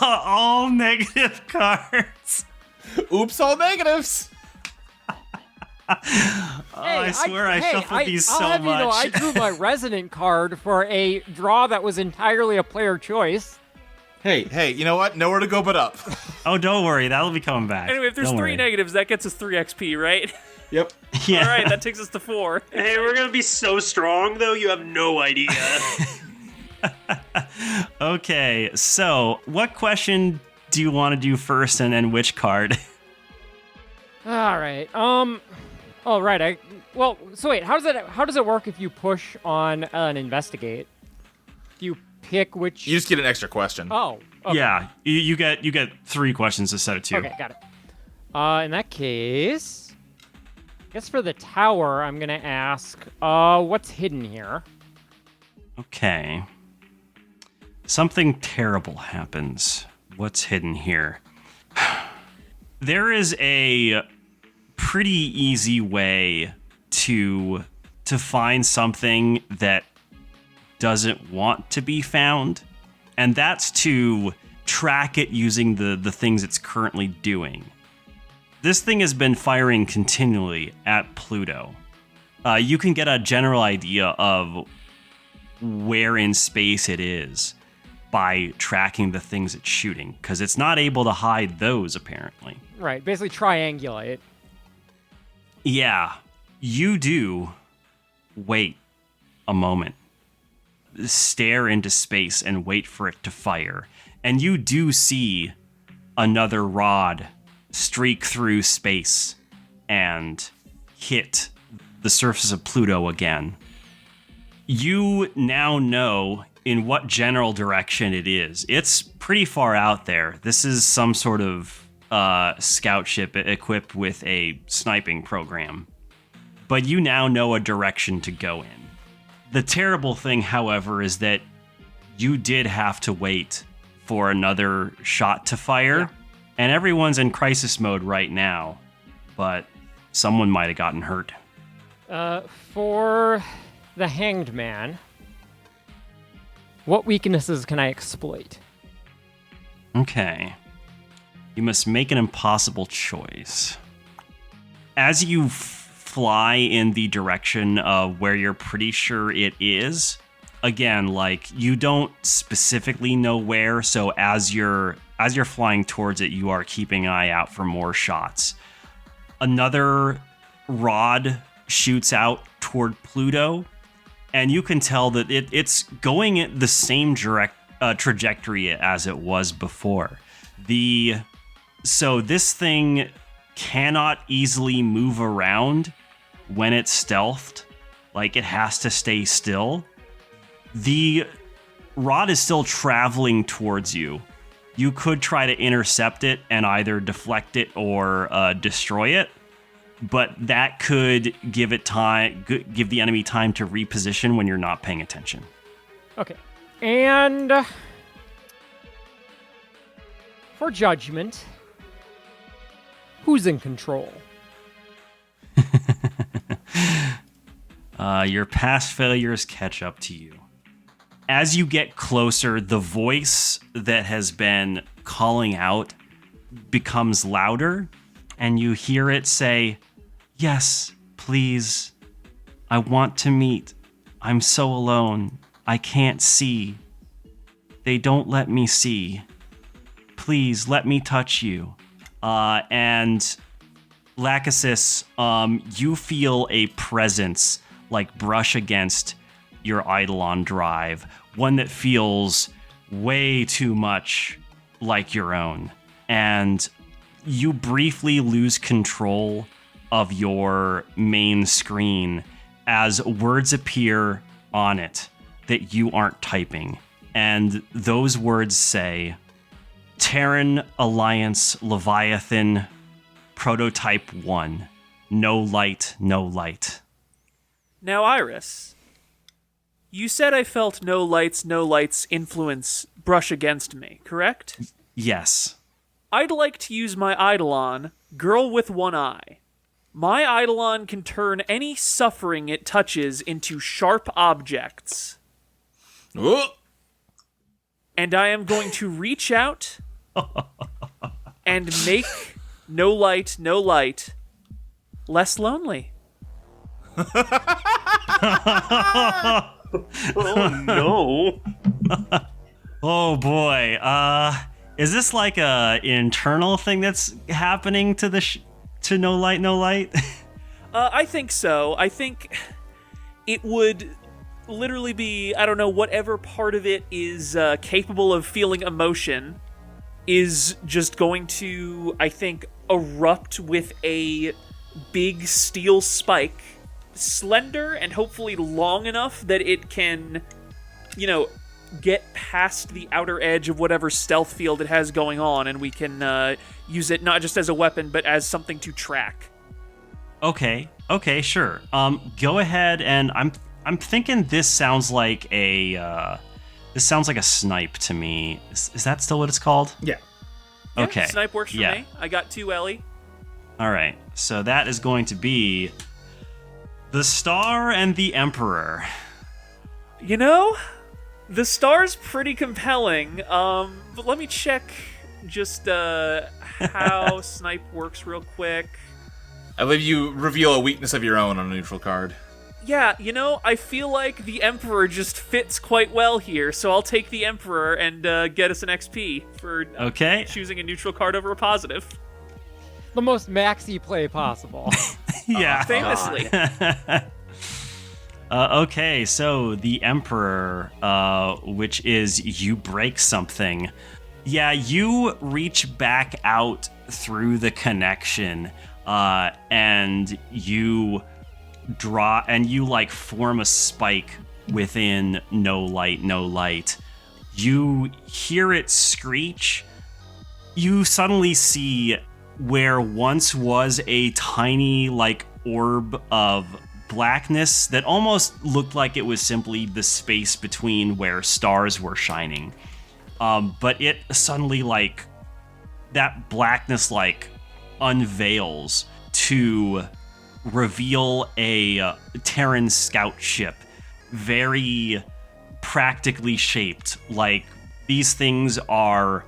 All negative cards. Oops, all negatives. I swear I shuffled these so I'll have much. You know, I drew my resonant card for a draw that was entirely a player choice. Hey, you know what? Nowhere to go but up. Oh, don't worry. That'll be coming back. Anyway, if there's Don't 3 worry. negatives, that gets us 3 XP, right? Yep. Yeah. All right, that takes us to 4. Hey, we're gonna be so strong, though. You have no idea. Okay, so what question do you want to do first, and which card? All right. All right. So wait. How does it work if you push on an investigate? Do you pick which? You just get an extra question. Oh. Okay. Yeah, you get 3 questions instead of 2. Okay, got it. In that case, I guess for the tower, I'm gonna ask, what's hidden here? Okay. Something terrible happens. What's hidden here? There is a pretty easy way to find something that doesn't want to be found, and that's to track it using the things it's currently doing. This thing has been firing continually at Pluto. You can get a general idea of where in space it is by tracking the things it's shooting, because it's not able to hide those, apparently. Right. Basically, triangulate. Yeah, you do wait a moment. Stare into space and wait for it to fire. And you do see another rod streak through space and hit the surface of Pluto again. You now know in what general direction it is. It's pretty far out there. This is some sort of scout ship equipped with a sniping program. But you now know a direction to go in. The terrible thing, however, is that you did have to wait for another shot to fire. Yeah. And everyone's in crisis mode right now. But someone might have gotten hurt. For the Hanged Man, what weaknesses can I exploit? Okay. You must make an impossible choice. As you fly in the direction of where you're pretty sure it is, again, like, you don't specifically know where, so as you're flying towards it, you are keeping an eye out for more shots. Another rod shoots out toward Pluto, and you can tell that it's going in the same trajectory as it was before. So this thing cannot easily move around when it's stealthed. Like, it has to stay still. The rod is still traveling towards you. You could try to intercept it and either deflect it or destroy it. but that could give the enemy time to reposition when you're not paying attention. Okay. And for judgment, who's in control? Your past failures catch up to you. As you get closer, the voice that has been calling out becomes louder, and you hear it say, "Yes, please. I want to meet. I'm so alone. I can't see. They don't let me see. Please let me touch you." And Lákhesis, you feel a presence like brush against your Eidolon drive, one that feels way too much like your own. And you briefly lose control of your main screen as words appear on it that you aren't typing. And those words say, Terran Alliance Leviathan Prototype 1. No light, no light. Now, Iris, you said I felt no light's influence brush against me, correct? Yes. I'd like to use my Eidolon, Girl with One Eye. My Eidolon can turn any suffering it touches into sharp objects. Oh. And I am going to reach out and make no light less lonely. Oh, no. Oh boy. Is this like a internal thing that's happening to to no light, no light? I think so. I think it would literally be, I don't know, whatever part of it is capable of feeling emotion is just going to, I think, erupt with a big steel spike, slender and hopefully long enough that it can, get past the outer edge of whatever stealth field it has going on, and we can use it not just as a weapon, but as something to track. Okay, sure. Go ahead, and I'm thinking this sounds like a snipe to me. Is that still what it's called? Yeah. Okay. Snipe works for me. I got 2 Ellie. All right. So that is going to be the Star and the Emperor. The star's pretty compelling. But let me check just how snipe works real quick. I believe you reveal a weakness of your own on a neutral card. Yeah, I feel like the Emperor just fits quite well here, so I'll take the Emperor and get us an XP for choosing a neutral card over a positive. The most maxi play possible. Yeah. Famously. Okay, so the Emperor, which is you break something. Yeah, you reach back out through the connection, and you draw, and you form a spike within no light. You hear it screech. You suddenly see where once was a tiny orb of blackness that almost looked like it was simply the space between where stars were shining. But it suddenly that blackness unveils to reveal a Terran scout ship, very practically shaped. These things are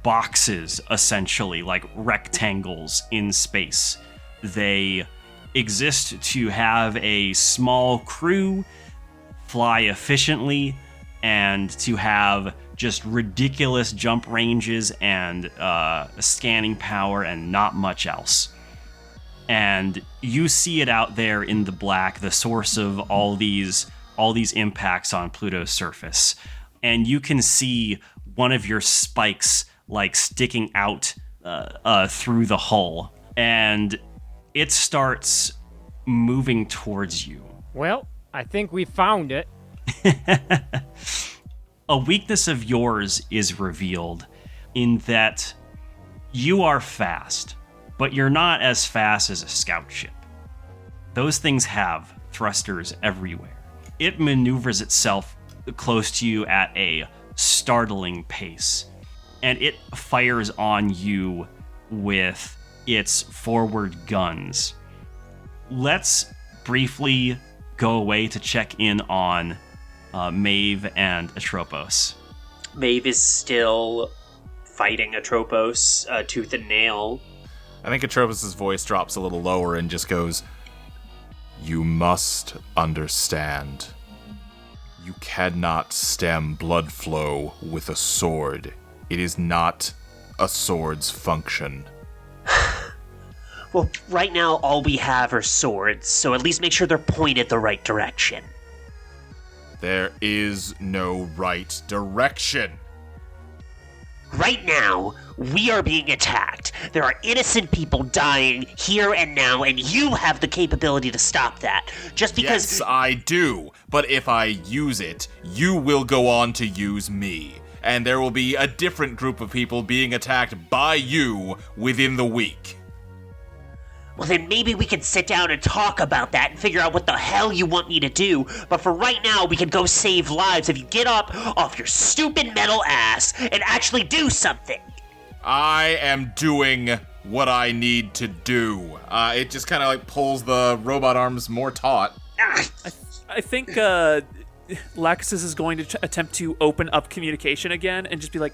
boxes, essentially, rectangles in space. They exist to have a small crew, fly efficiently, and to have just ridiculous jump ranges and scanning power and not much else. And you see it out there in the black, the source of all these impacts on Pluto's surface. And you can see one of your spikes sticking out through the hull. And it starts moving towards you. Well, I think we found it. A weakness of yours is revealed in that you are fast. but you're not as fast as a scout ship. Those things have thrusters everywhere. It maneuvers itself close to you at a startling pace, and it fires on you with its forward guns. Let's briefly go away to check in on Mayve and Atropos. Mayve is still fighting Atropos, tooth and nail. I think Atropos' voice drops a little lower and just goes, "You must understand. You cannot stem blood flow with a sword. It is not a sword's function." Well, right now all we have are swords, so at least make sure they're pointed the right direction. There is no right direction. Right now, we are being attacked. There are innocent people dying here and now, and you have the capability to stop that. Just because... Yes, I do. But if I use it, you will go on to use me. And there will be a different group of people being attacked by you within the week. Well, then maybe we can sit down and talk about that and figure out what the hell you want me to do. But for right now, we can go save lives if you get up off your stupid metal ass and actually do something. I am doing what I need to do. It just kind of like pulls the robot arms more taut. I think Lákhesis is going to attempt to open up communication again and just be like,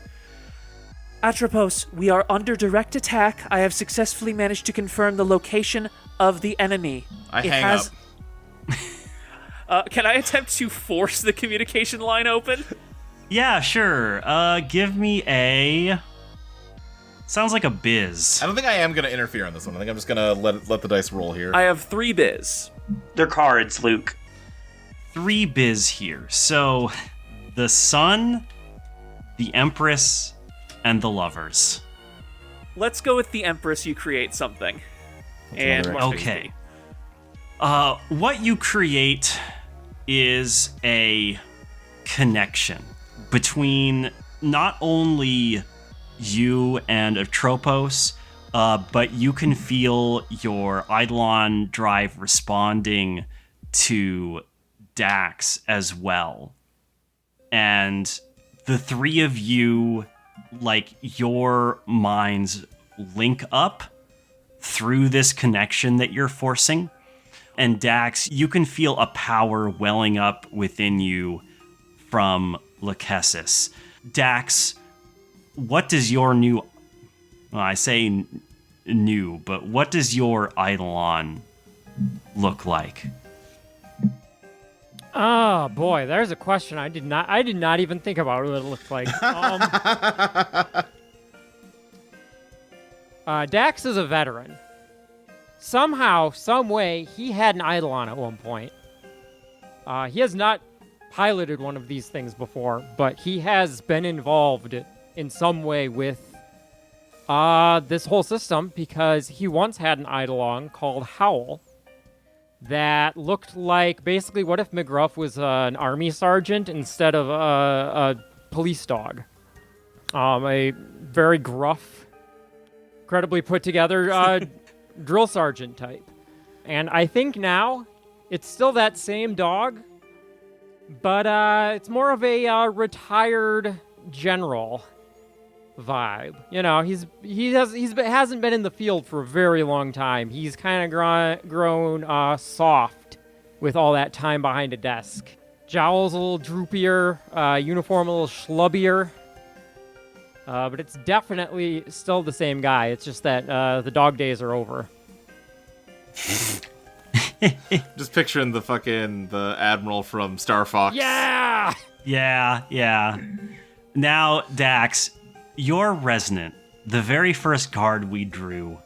Atropos, we are under direct attack. I have successfully managed to confirm the location of the enemy. I hang up. Can I attempt to force the communication line open? Yeah, sure. Give me a... Sounds like a biz. I don't think I am going to interfere on this one. I think I'm just going to let the dice roll here. I have 3 biz. They're cards, Luke. 3 biz here. So, the Sun, the Empress, and the Lovers. Let's go with the Empress. You create something. And okay. What you create is a connection between not only you and Atropos, but you can feel your Eidolon drive responding to Dax as well. And the 3 of you, like, your minds link up through this connection that you're forcing. And Dax, you can feel a power welling up within you from Lákhesis. Dax, what does your new... Well, I say new, but what does your Eidolon look like? Oh boy, there's a question I did not even think about what it looked like. Dax is a veteran. Somehow, some way, he had an Eidolon at one point. He has not piloted one of these things before, but he has been involved in some way with this whole system because he once had an Eidolon called Howl that looked like basically what if McGruff was an army sergeant instead of a police dog. A very gruff, incredibly put together drill sergeant type. And I think now it's still that same dog, but it's more of a retired general vibe. You know, he hasn't been in the field for a very long time. He's kind of grown soft with all that time behind a desk. Jowls a little droopier, uniform a little schlubbier. But it's definitely still the same guy. It's just that the dog days are over. Just picturing the Admiral from Star Fox. Yeah! Yeah. Now, Dax, your Resonant, the very first card we drew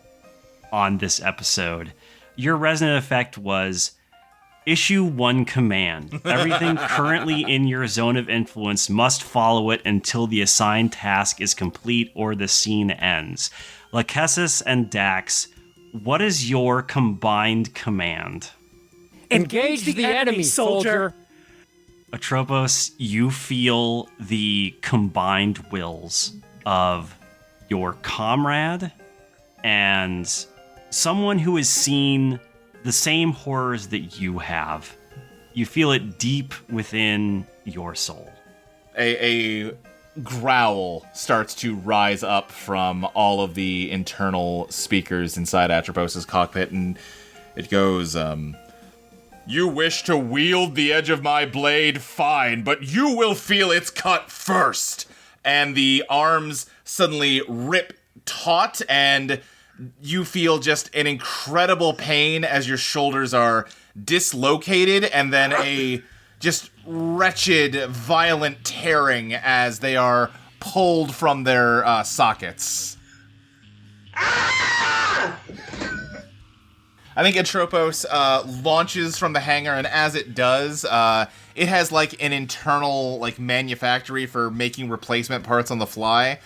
on this episode, your Resonant effect was issue 1 command. Everything currently in your zone of influence must follow it until the assigned task is complete or the scene ends. Lákhesis and Dax, what is your combined command? Engage the enemy, soldier! Atropos, you feel the combined wills of your comrade and someone who has seen the same horrors that you have. You feel it deep within your soul. A growl starts to rise up from all of the internal speakers inside Atropos' cockpit, and it goes, You wish to wield the edge of my blade? Fine, but you will feel its cut first. And the arms suddenly rip taut, and you feel just an incredible pain as your shoulders are dislocated, and then a just wretched, violent tearing as they are pulled from their sockets. I think Atropos launches from the hangar, and as it does, it has like an internal like manufactory for making replacement parts on the fly,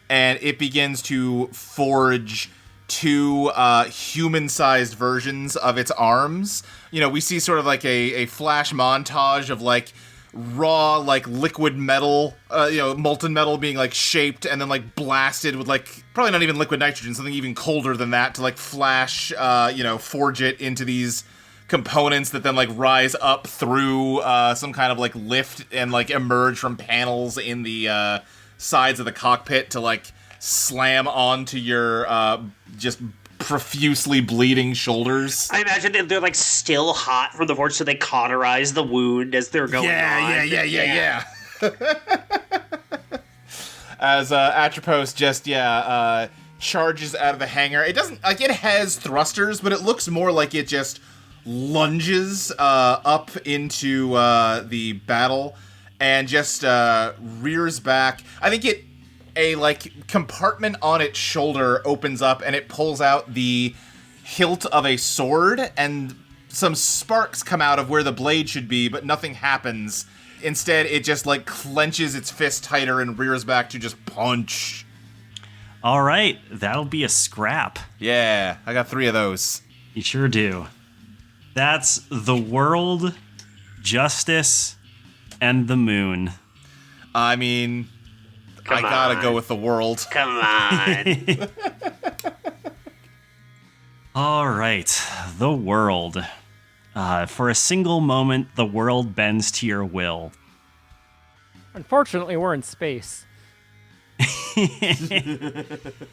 and it begins to forge two human-sized versions of its arms. You know, we see sort of like a flash montage of like raw, like liquid metal, molten metal being like shaped and then like blasted with like probably not even liquid nitrogen, something even colder than that to like flash, forge it into these components that then like rise up through some kind of like lift and like emerge from panels in the sides of the cockpit to like slam onto your just profusely bleeding shoulders. I imagine they're like still hot from the forge, so they cauterize the wound as they're going on. Yeah. As Atropos just charges out of the hangar. It doesn't like it has thrusters, but it looks more like it just lunges up into the battle and just rears back. I think a like compartment on its shoulder opens up and it pulls out the hilt of a sword, and some sparks come out of where the blade should be, but nothing happens. Instead, it just like clenches its fist tighter and rears back to just punch. All right, that'll be a scrap. Yeah, I got 3 of those. You sure do. That's the world, justice, and the moon. I mean, I gotta go with the world. Come on. All right, the world. For a single moment, the world bends to your will. Unfortunately, we're in space.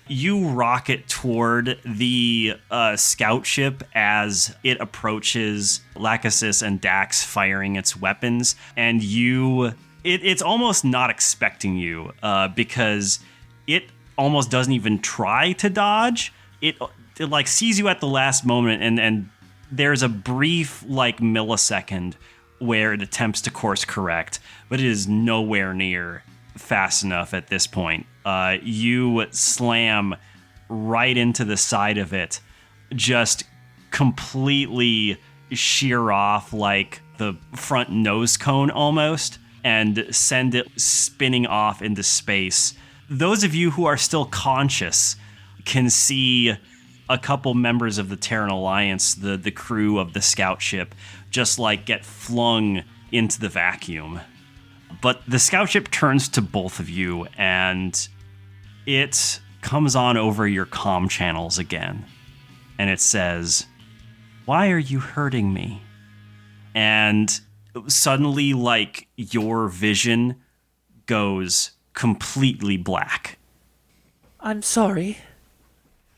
You rocket toward the scout ship as it approaches Lákhesis and Dax firing its weapons, and it's almost not expecting you because it almost doesn't even try to dodge. It like sees you at the last moment, and there's a brief like millisecond where it attempts to course correct, but it is nowhere near fast enough at this point. You slam right into the side of it, just completely shear off like the front nose cone almost, and send it spinning off into space. Those of you who are still conscious can see a couple members of the Terran Alliance, the crew of the scout ship, just like get flung into the vacuum. But the scout ship turns to both of you, and it comes on over your comm channels again. And it says, "Why are you hurting me?" And suddenly, like, your vision goes completely black. I'm sorry.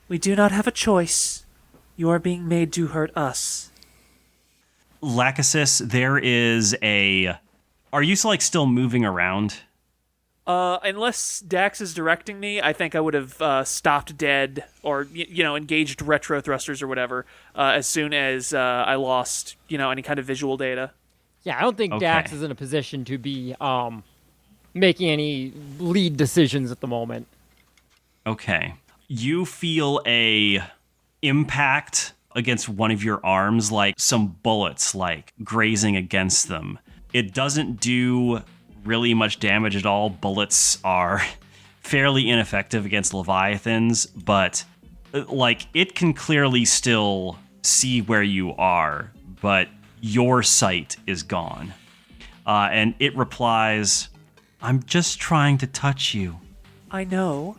We do not have a choice. You are being made to hurt us. Lákhesis, there is a... Are you still moving around? Unless Dax is directing me, I think I would have stopped dead or, engaged retro thrusters or whatever as soon as I lost, any kind of visual data. Yeah, I don't think Dax is in a position to be making any lead decisions at the moment. Okay. You feel a impact against one of your arms, like some bullets like grazing against them. It doesn't do really much damage at all. Bullets are fairly ineffective against Leviathans, but like it can clearly still see where you are, but your sight is gone. And it replies, "I'm just trying to touch you." I know,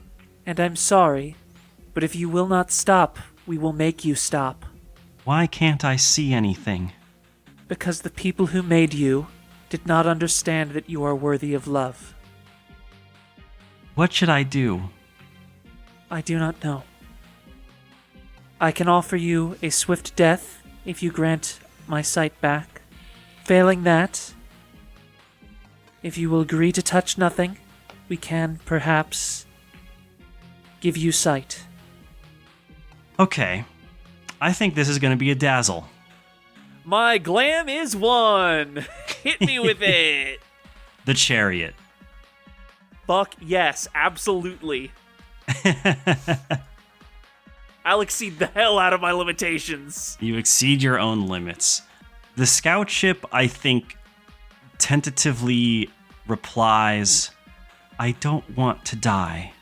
and I'm sorry, But if you will not stop, we will make you stop. Why can't I see anything? Because the people who made you did not understand that you are worthy of love. What should I do? I do not know. I can offer you a swift death if you grant my sight back. Failing that, if you will agree to touch nothing, we can perhaps give you sight. Okay. I think this is going to be a dazzle. My glam is one. Hit me with it. The chariot. Fuck yes, absolutely. I'll exceed the hell out of my limitations. You exceed your own limits. The scout ship, I think, tentatively replies, I don't want to die.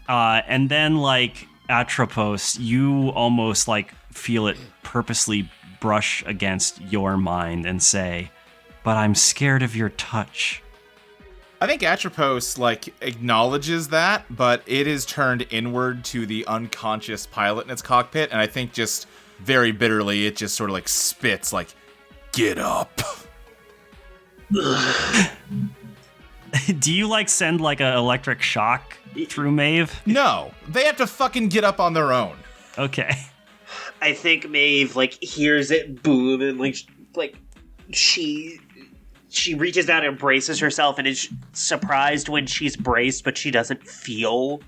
And then, like, Atropos, you almost, like, feel it purposely brush against your mind and say, but I'm scared of your touch. I think Atropos, like, acknowledges that, but it is turned inward to the unconscious pilot in its cockpit, and I think just very bitterly, it just sort of, like, spits, like, get up. Do you, like, send, like, an electric shock through Mayve? No, they have to fucking get up on their own. Okay. I think Mayve, like, hears it boom and, like she reaches out and braces herself and is surprised when she's braced, but she doesn't feel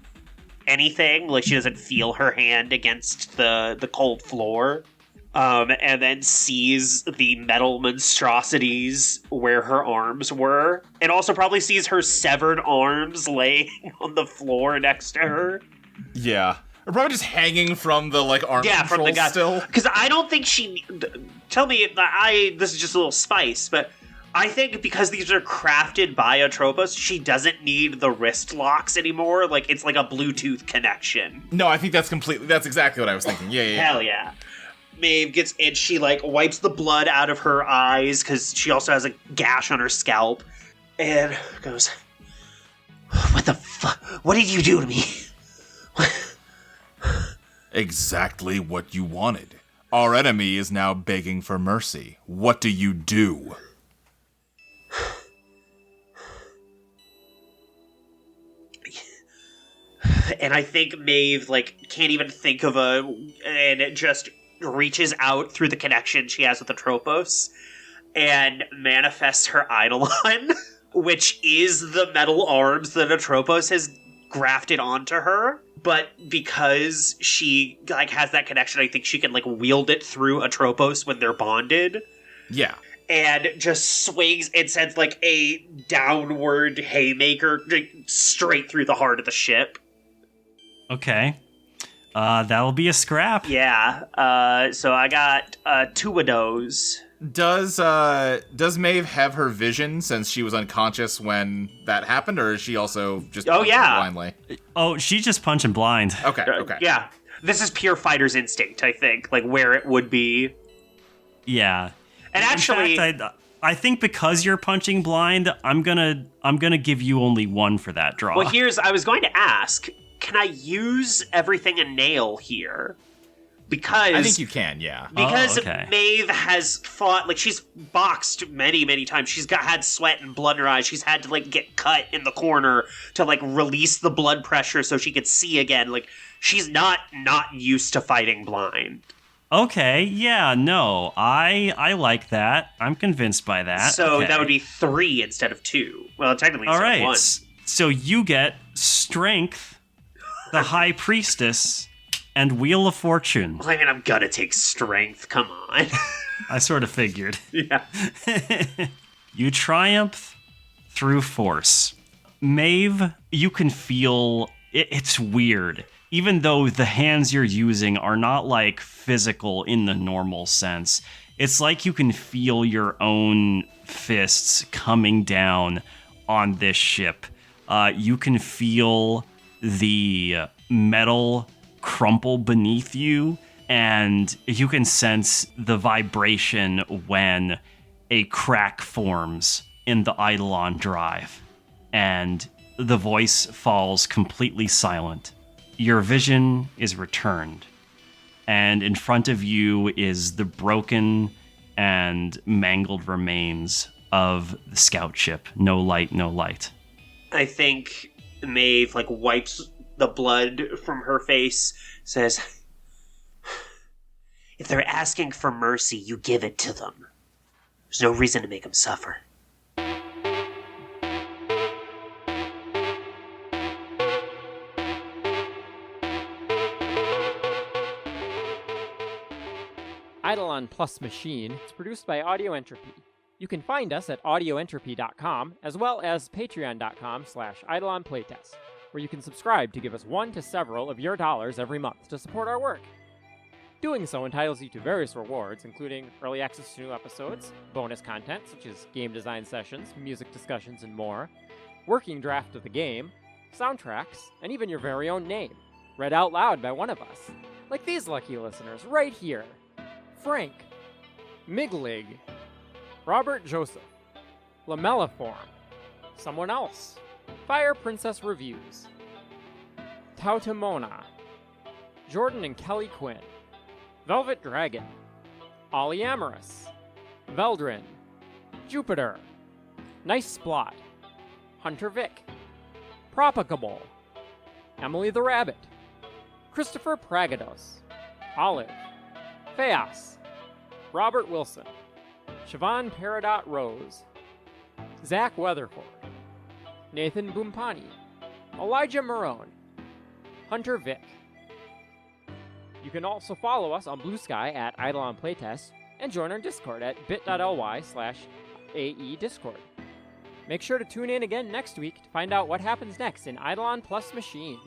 anything. Like, she doesn't feel her hand against the cold floor. And then sees the metal monstrosities where her arms were. And also probably sees her severed arms laying on the floor next to her. Yeah. Or probably just hanging from the, like, arm Yeah, from the guy. still. Because I don't think she... Tell me, this is just a little spice, but I think because these are crafted by Atropos, she doesn't need the wrist locks anymore. Like, it's like a Bluetooth connection. No, I think that's exactly what I was thinking. Yeah. Hell yeah. Maeve gets in, she, like, wipes the blood out of her eyes, because she also has a gash on her scalp, and goes, what the fuck? What did you do to me? Exactly what you wanted. Our enemy is now begging for mercy. What do you do? And I think Maeve, like, can't even think of and it just reaches out through the connection she has with Atropos and manifests her Eidolon, which is the metal arms that Atropos has grafted onto her. But because she, like, has that connection, I think she can, like, wield it through Atropos when they're bonded. Yeah. And just swings and sends, like, a downward haymaker straight through the heart of the ship. Okay. That'll be a scrap. Yeah. So I got 2 of those. Does Maeve have her vision since she was unconscious when that happened, or is she also just punching blindly? Oh, she's just punching blind. Okay. Yeah. This is pure fighter's instinct, I think, like where it would be. Yeah. And actually, in fact, I think because you're punching blind, I'm gonna give you only 1 for that draw. well, I was going to ask, can I use everything a nail here? Because I think you can, yeah. Because okay. Maeve has fought, like, she's boxed many, many times. She's had sweat and blood in her eyes. She's had to, like, get cut in the corner to, like, release the blood pressure so she could see again. Like, she's not used to fighting blind. Okay, yeah, no, I like that. I'm convinced by that. So okay. that would be 3 instead of 2. Well, technically All instead right. of 1. So you get Strength, the High Priestess, and Wheel of Fortune. Well, I mean, I'm gonna take strength. Come on. I sort of figured. Yeah. You triumph through force. Mayve, you can feel it's weird. Even though the hands you're using are not like physical in the normal sense, it's like you can feel your own fists coming down on this ship. You can feel the metal crumple beneath you, and you can sense the vibration when a crack forms in the Eidolon drive, and the voice falls completely silent. your vision is returned, and in front of you is the broken and mangled remains of the scout ship. No light, no light. I think Mayve wipes the blood from her face, says, "If they're asking for mercy, you give it to them. There's no reason to make them suffer." Eidolon Plus Machine is produced by Audio Entropy. You can find us at audioentropy.com, as well as patreon.com/eidolonplaytest, where you can subscribe to give us one to several of your dollars every month to support our work. Doing so entitles you to various rewards, including early access to new episodes, bonus content such as game design sessions, music discussions, and more, working draft of the game, soundtracks, and even your very own name, read out loud by one of us, like these lucky listeners right here: Frank, Miglig, Robert Joseph, Lamelliform, Someone Else, Fire Princess Reviews, Tautamona, Jordan and Kelly Quinn, Velvet Dragon, Polyamorous, Veldrin, Jupiter, Nice Splot, Hunter Vic, Propagable, Emily the Rabbit, Christopher Pragados, Olive, Feas, Robert Wilson, Siobhan Peridot Rose, Zach Weatherford, Nathan Bumpani, Elijah Marone, Hunter Vic. You can also follow us on Blue Sky at Eidolon Playtest and join our Discord at bit.ly/AE Discord. Make sure to tune in again next week to find out what happens next in Eidolon Plus Machine.